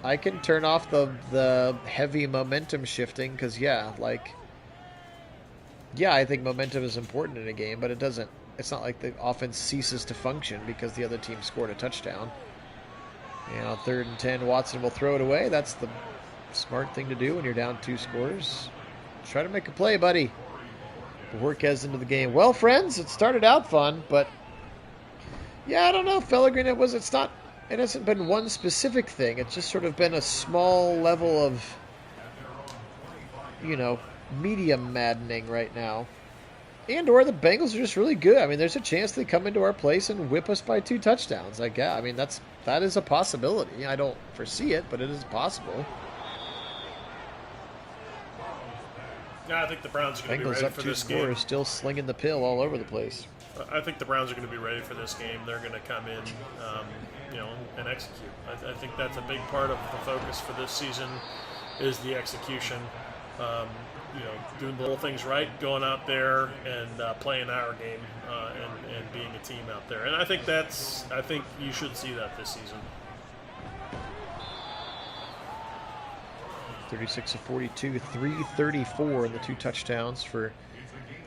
I can turn off the heavy momentum shifting because Yeah, I think momentum is important in a game, but it's not like the offense ceases to function because the other team scored a touchdown. And on 3rd and 10, Watson will throw it away. That's the smart thing to do when you're down 2 scores. Try to make a play, buddy. Borquez into the game. Well, friends, it started out fun, but yeah, I don't know, Fellegrin. It hasn't been one specific thing. It's just sort of been a small level of, medium maddening right now. And/or the Bengals are just really good. I mean, there's a chance they come into our place and whip us by 2 touchdowns. I mean, that is a possibility. I don't foresee it, but it is possible. Yeah, I think the Browns are going to be ready for this game. Bengals up 2 scores, still slinging the pill all over the place. I think the Browns are going to be ready for this game. They're going to come in, and execute. I think that's a big part of the focus for this season is the execution. Doing the little things right, going out there and playing our game and being a team out there. And I think you should see that this season. 36 of 42, 334 in the 2 touchdowns for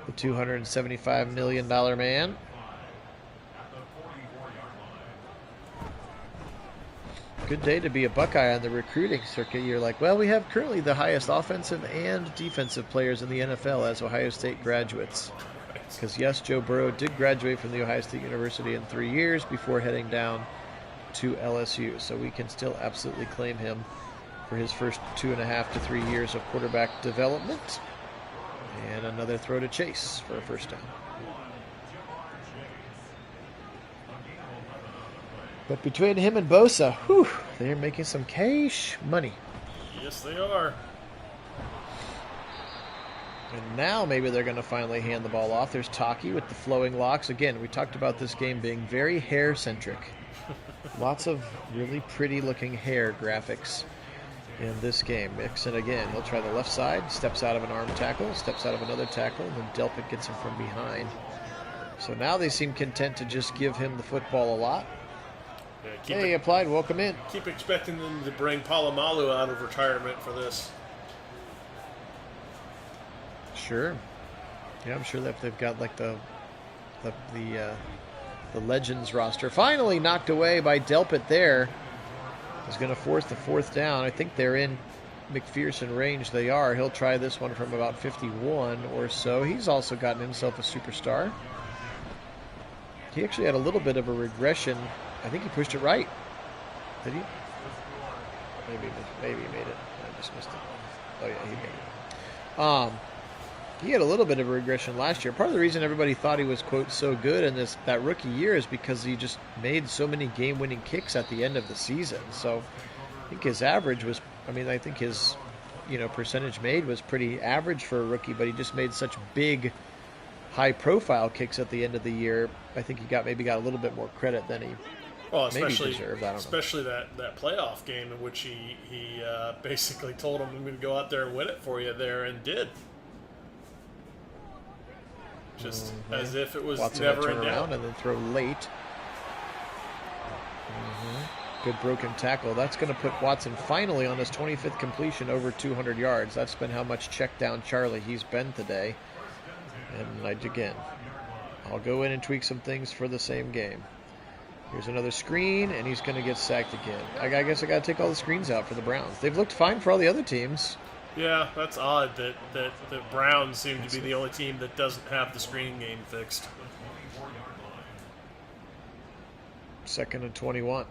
the $275 million man. Good day to be a Buckeye on the recruiting circuit. You're like, well, we have currently the highest offensive and defensive players in the NFL as Ohio State graduates. Because, yes, Joe Burrow did graduate from The Ohio State University in 3 years before heading down to LSU. So we can still absolutely claim him for his first 2.5 to 3 years of quarterback development. And another throw to Chase for a first down. But between him and Bosa, they're making some cash money. Yes, they are. And now maybe they're going to finally hand the ball off. There's Taki with the flowing locks. Again, we talked about this game being very hair-centric. Lots of really pretty-looking hair graphics in this game. Mixon again. He'll try the left side, steps out of an arm tackle, steps out of another tackle, and then Delpit gets him from behind. So now they seem content to just give him the football a lot. Yeah, hey, Applied, welcome in. Keep expecting them to bring Palomalu out of retirement for this. Sure. Yeah, I'm sure that they've got like the Legends roster. Finally knocked away by Delpit there. Is going to force the 4th down. I think they're in McPherson range. They are. He'll try this one from about 51 or so. He's also gotten himself a superstar. He actually had a little bit of a regression. I think he pushed it right. Did he? Maybe he made it. I just missed it. Oh yeah, he made it. He had a little bit of a regression last year. Part of the reason everybody thought he was, quote, so good in that rookie year is because he just made so many game-winning kicks at the end of the season. So I think his average was, I think his, percentage made was pretty average for a rookie, but he just made such big, high-profile kicks at the end of the year. I think he maybe got a little bit more credit than he maybe deserved. I don't know. Especially that playoff game in which he basically told him, I'm going to go out there and win it for you there, and did. Just as if it was Watson never turn in doubt. around and then throw late. Good broken tackle. That's going to put Watson finally on his 25th completion over 200 yards. That's been how much check down Charlie he's been today. And I'll go in and tweak some things for the same game. Here's another screen, and he's going to get sacked again. I guess I got to take all the screens out for the Browns. They've looked fine for all the other teams. Yeah, that's odd that the Browns seem to be the only team that doesn't have the screen game fixed. 2nd and 21.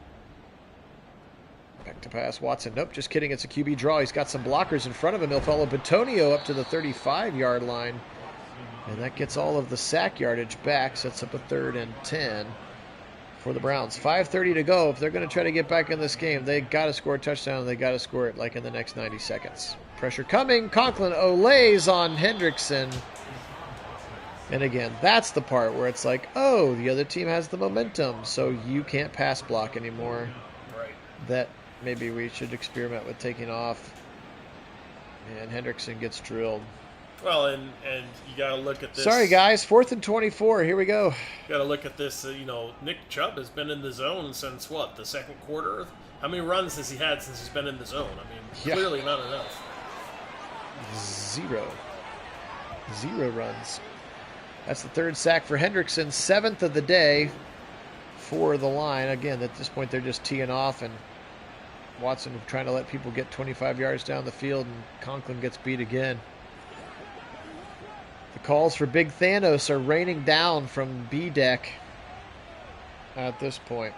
Back to pass. Watson. Nope, just kidding. It's a QB draw. He's got some blockers in front of him. He'll follow Batonio up to the 35-yard line. And that gets all of the sack yardage back. Sets up a 3rd and 10 for the Browns. 5:30 to go. If they're going to try to get back in this game, they got to score a touchdown. They got to score it like in the next 90 seconds. Pressure coming. Conklin olays on Hendrickson. And again, that's the part where it's like, oh, the other team has the momentum, so you can't pass block anymore. Right. That maybe we should experiment with taking off. And Hendrickson gets drilled. Well, and you got to look at this. Sorry, guys. 4th and 24. Here we go. You got to look at this. Nick Chubb has been in the zone since what, the 2nd quarter? How many runs has he had since he's been in the zone? Clearly not enough. 0. 0 runs. That's the 3rd sack for Hendrickson, 7th of the day for the line. Again, at this point, they're just teeing off, and Watson trying to let people get 25 yards down the field, and Conklin gets beat again. The calls for Big Thanos are raining down from B deck at this point.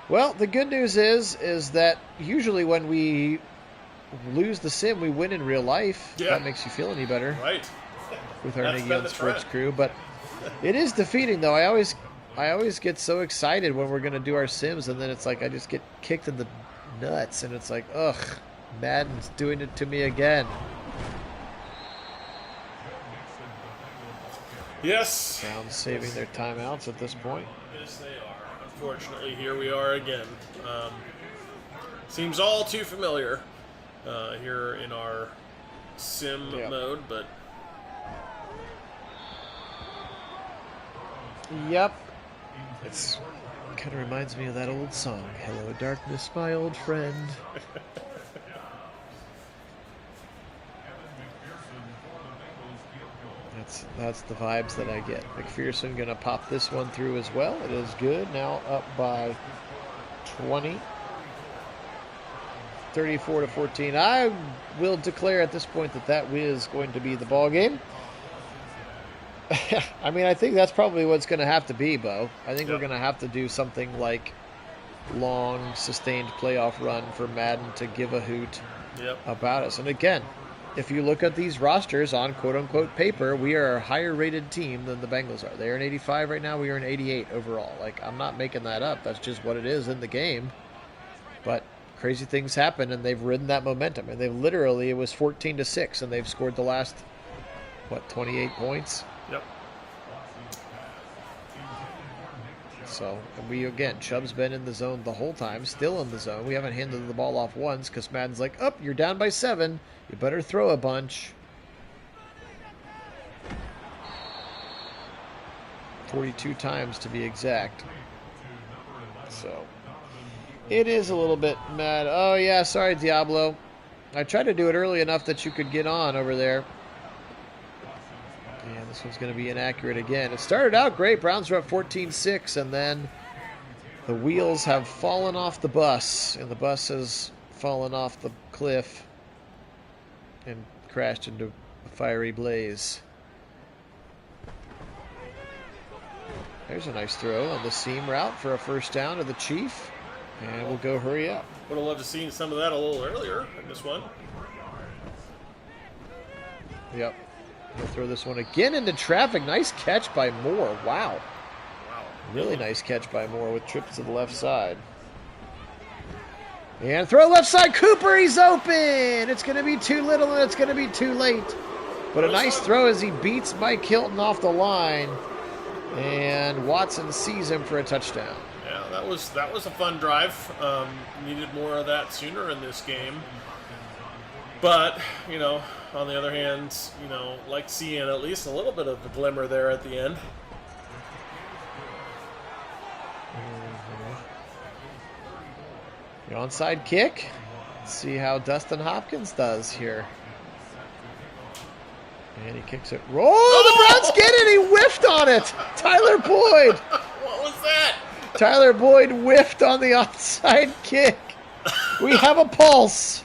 Well, the good news is that usually when we lose the sim, we win in real life. Yeah. That makes you feel any better. Right. With our That's Nagy been on the Sports trend. crew. But it is defeating, though. I always get so excited when we're going to do our sims, and then it's like I just get kicked in the nuts, and it's like, ugh, Madden's doing it to me again. Yes. Browns saving their timeouts at this point. Yes, they are. Unfortunately, here we are again. Seems all too familiar here in our sim mode, but Yep. It's kind of reminds me of that old song, "Hello Darkness, My Old Friend." That's the vibes that I get. McPherson gonna pop this one through as well. It is good. Now up by 20. 34-14. I will declare at this point that is going to be the ball game. I mean, I think that's probably what's going to have to be, Bo. I think we're going to have to do something like long, sustained playoff run for Madden to give a hoot about us. And again, if you look at these rosters on quote-unquote paper, we are a higher-rated team than the Bengals are. They are an 85 right now. We are an 88 overall. Like, I'm not making that up. That's just what it is in the game. But crazy things happen, and they've ridden that momentum. And they've literally, it was 14-6, and they've scored the last, 28 points? Yep. So, and Chubb's been in the zone the whole time, still in the zone. We haven't handed the ball off once because Madden's like, you're down by 7. You better throw a bunch. 42 times to be exact. So, it is a little bit mad. Oh, yeah, sorry, Diablo. I tried to do it early enough that you could get on over there. Yeah, this one's going to be inaccurate again. It started out great. Browns were up 14-6, and then the wheels have fallen off the bus, and the bus has fallen off the cliff and crashed into a fiery blaze. There's a nice throw on the seam route for a first down to the Chief, and we'll go hurry up. Would have loved to see some of that a little earlier in this one. Yep. He'll throw this one again into traffic. Nice catch by Moore. Wow. Really nice catch by Moore with trips to the left side. And throw left side. Cooper, he's open. It's going to be too little and it's going to be too late. But a nice throw as he beats Mike Hilton off the line. And Watson sees him for a touchdown. Yeah, that was a fun drive. Needed more of that sooner in this game. But, on the other hand, like seeing at least a little bit of a glimmer there at the end. The onside kick. Let's see how Dustin Hopkins does here. And he kicks it. Roll! The Browns get it! He whiffed on it! Tyler Boyd! What was that? Tyler Boyd whiffed on the onside kick. We have a pulse.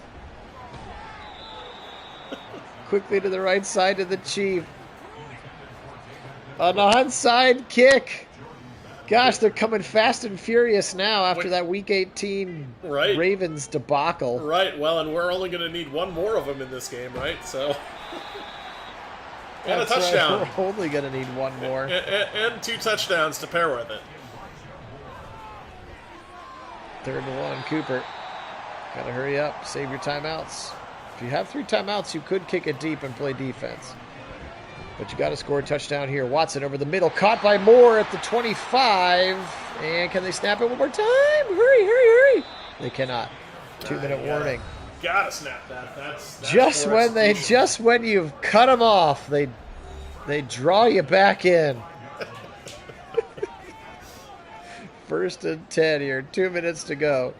Quickly to the right side to the Chief. An onside kick. Gosh, they're coming fast and furious now after that Week 18 Ravens debacle. Right, well, and we're only going to need one more of them in this game, right? So, and a touchdown. Right. We're only going to need one more. And 2 touchdowns to pair with it. 3rd and 1, Cooper. Got to hurry up, save your timeouts. If you have 3 timeouts, you could kick it deep and play defense. But you got to score a touchdown here. Watson over the middle, caught by Moore at the 25. And can they snap it one more time? Hurry. They cannot. 2-minute warning. Gotta snap that. That's just when you've cut them off, they draw you back in. 1st and 10 here. 2 minutes to go.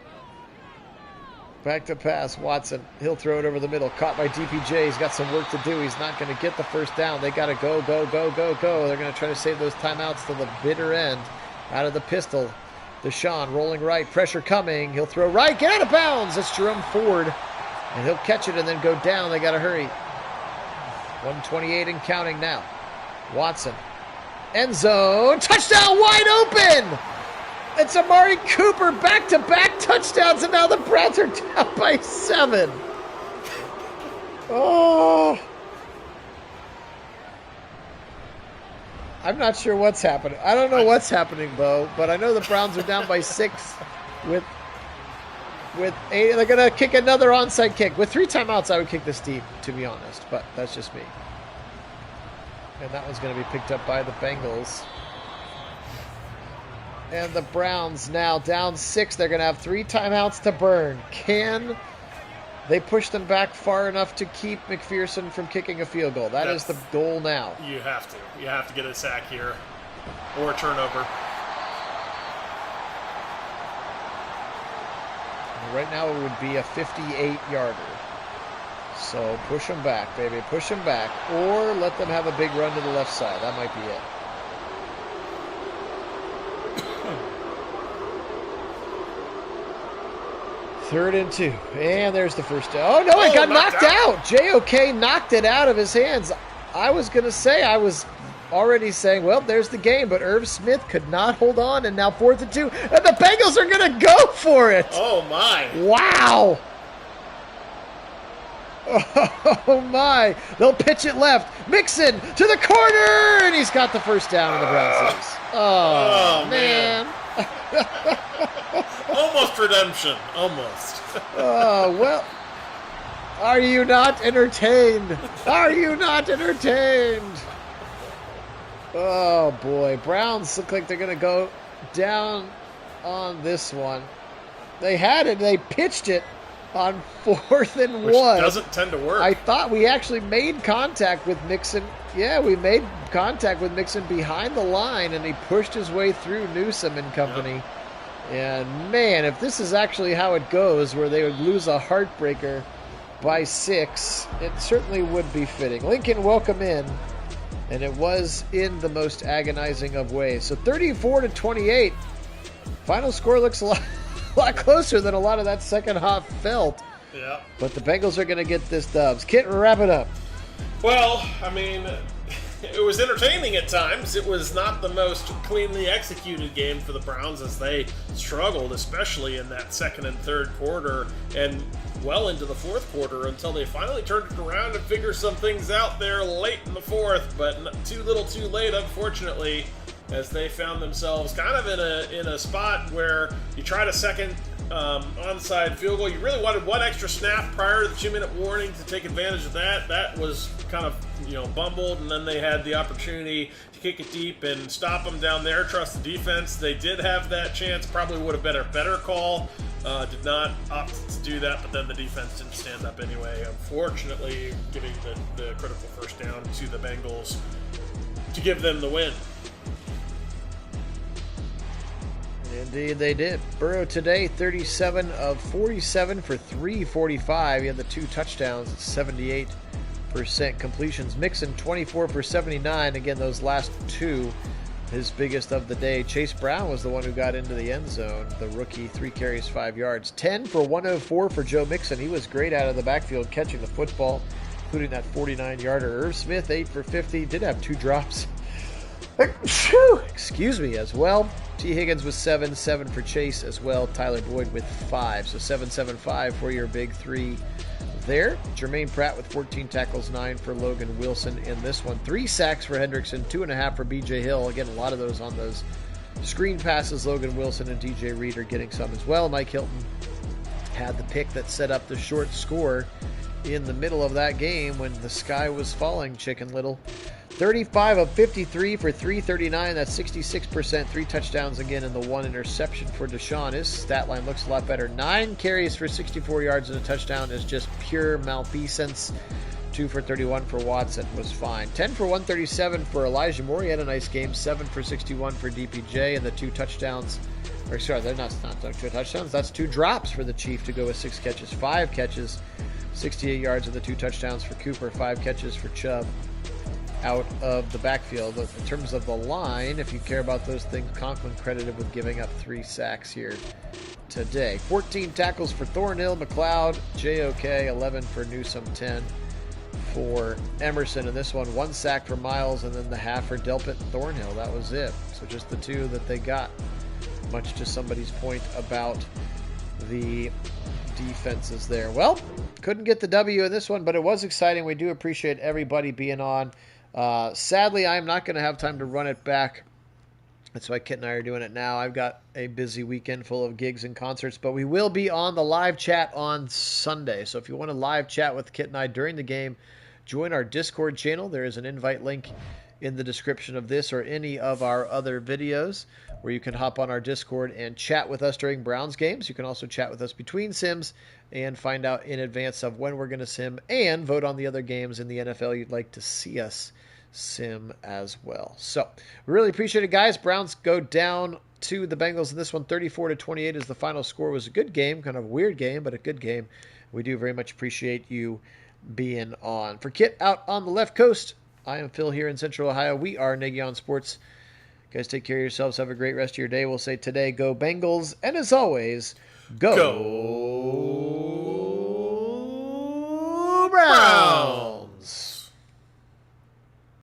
Back to pass. Watson. He'll throw it over the middle. Caught by DPJ. He's got some work to do. He's not going to get the first down. They got to go. They're going to try to save those timeouts to the bitter end. Out of the pistol. Deshaun rolling right. Pressure coming. He'll throw right. Get out of bounds. It's Jerome Ford. And he'll catch it and then go down. They got to hurry. 128 and counting now. Watson. End zone. Touchdown wide open. It's Amari Cooper, back-to-back touchdowns, and now the Browns are down by 7. Oh. I'm not sure what's happening. I don't know what's happening, Bo, but I know the Browns are down by 6 with 8. They're going to kick another onside kick. With 3 timeouts, I would kick this deep, to be honest, but that's just me. And that one's going to be picked up by the Bengals. And the Browns now down 6. They're going to have 3 timeouts to burn. Can they push them back far enough to keep McPherson from kicking a field goal? That's the goal now. You have to. You have to get a sack here or a turnover. Right now it would be a 58-yarder. So push them back, baby. Push them back. Or let them have a big run to the left side. That might be it. Third and 2. And there's the first down. Oh, no, it got knocked out. JOK knocked it out of his hands. I was going to say, I was already saying, well, there's the game. But Irv Smith could not hold on. And now 4th and 2. And the Bengals are going to go for it. Oh, my. Wow. Oh, my. They'll pitch it left. Mixon to the corner. And he's got the first down in the Browns lose. Oh, man. Almost redemption. Almost. Oh, well. Are you not entertained? Are you not entertained? Oh, boy. Browns look like they're going to go down on this one. They had it. They pitched it on 4th and 1. Which doesn't tend to work. I thought we actually made contact with Mixon. Yeah, we made contact with Mixon behind the line, and he pushed his way through Newsom and company. Yep. And, man, if this is actually how it goes, where they would lose a heartbreaker by 6, it certainly would be fitting. Lincoln, welcome in. And it was in the most agonizing of ways. So 34-28. Final score looks a lot closer than a lot of that second half felt. Yeah. But the Bengals are going to get this dubs. Kit, wrap it up. Well, I mean, it was entertaining at times. It was not the most cleanly executed game for the Browns as they struggled, especially in that second and third quarter and well into the fourth quarter until they finally turned it around and figured some things out there late in the fourth, but too little too late, unfortunately, as they found themselves kind of in a spot where you tried a second onside field goal. You really wanted one extra snap prior to the 2-minute warning to take advantage of that. That was kind of, bumbled, and then they had the opportunity to kick it deep and stop them down there, trust the defense. They did have that chance, probably would have been a better call. Did not opt to do that, but then the defense didn't stand up anyway, unfortunately giving the critical first down to the Bengals to give them the win. Indeed, they did. Burrow today, 37 of 47 for 345. He had the 2 touchdowns, 78% completions. Mixon, 24 for 79. Again, those last 2, his biggest of the day. Chase Brown was the one who got into the end zone. The rookie, 3 carries, 5 yards. 10 for 104 for Joe Mixon. He was great out of the backfield catching the football, including that 49-yarder. Irv Smith, 8 for 50. Did have 2 drops. Excuse me, as well. T. Higgins with 7 for Chase as well. Tyler Boyd with 5. So 7-7-5 for your big 3 there. Jermaine Pratt with 14 tackles, 9 for Logan Wilson in this one. 3 sacks for Hendrickson, 2.5 for B.J. Hill. Again, a lot of those on those screen passes. Logan Wilson and D.J. Reed are getting some as well. Mike Hilton had the pick that set up the short score in the middle of that game when the sky was falling, Chicken Little. 35 of 53 for 339. That's 66%. 3 touchdowns again and the 1 interception for Deshaun. His stat line looks a lot better. 9 carries for 64 yards and a touchdown is just pure malfeasance. 2 for 31 for Watson was fine. 10 for 137 for Elijah Moore. He had a nice game. 7 for 61 for DPJ, and the 2 touchdowns Or sorry, they're not two touchdowns. That's 2 drops for the Chief to go with 6 catches, 5 catches, 68 yards, and the 2 touchdowns for Cooper, 5 catches for Chubb out of the backfield. In terms of the line, if you care about those things, Conklin credited with giving up 3 sacks here today. 14 tackles for Thornhill, McLeod, JOK, 11 for Newsome, 10 for Emerson. And this one, 1 sack for Miles, and then the half for Delpit and Thornhill. That was it. So just the 2 that they got, much to somebody's point about the defenses there. Well, couldn't get the W in this one, but it was exciting. We do appreciate everybody being on. Sadly, I'm not going to have time to run it back. That's why Kit and I are doing it now. I've got a busy weekend full of gigs and concerts, but we will be on the live chat on Sunday. So if you want to live chat with Kit and I during the game, join our Discord channel. There is an invite link in the description of this or any of our other videos where you can hop on our Discord and chat with us during Browns games. You can also chat with us between sims and find out in advance of when we're going to sim and vote on the other games in the NFL you'd like to see us sim as well. So we really appreciate it, guys. Browns go down to the Bengals in this one, 34-28 is the final score. It was a good game, kind of a weird game, but a good game. We do very much appreciate you being on. For Kit out on the left coast, I am Phil here in Central Ohio. We are Nagy on Sports. Guys, take care of yourselves. Have a great rest of your day. We'll say today, go Bengals. And as always, go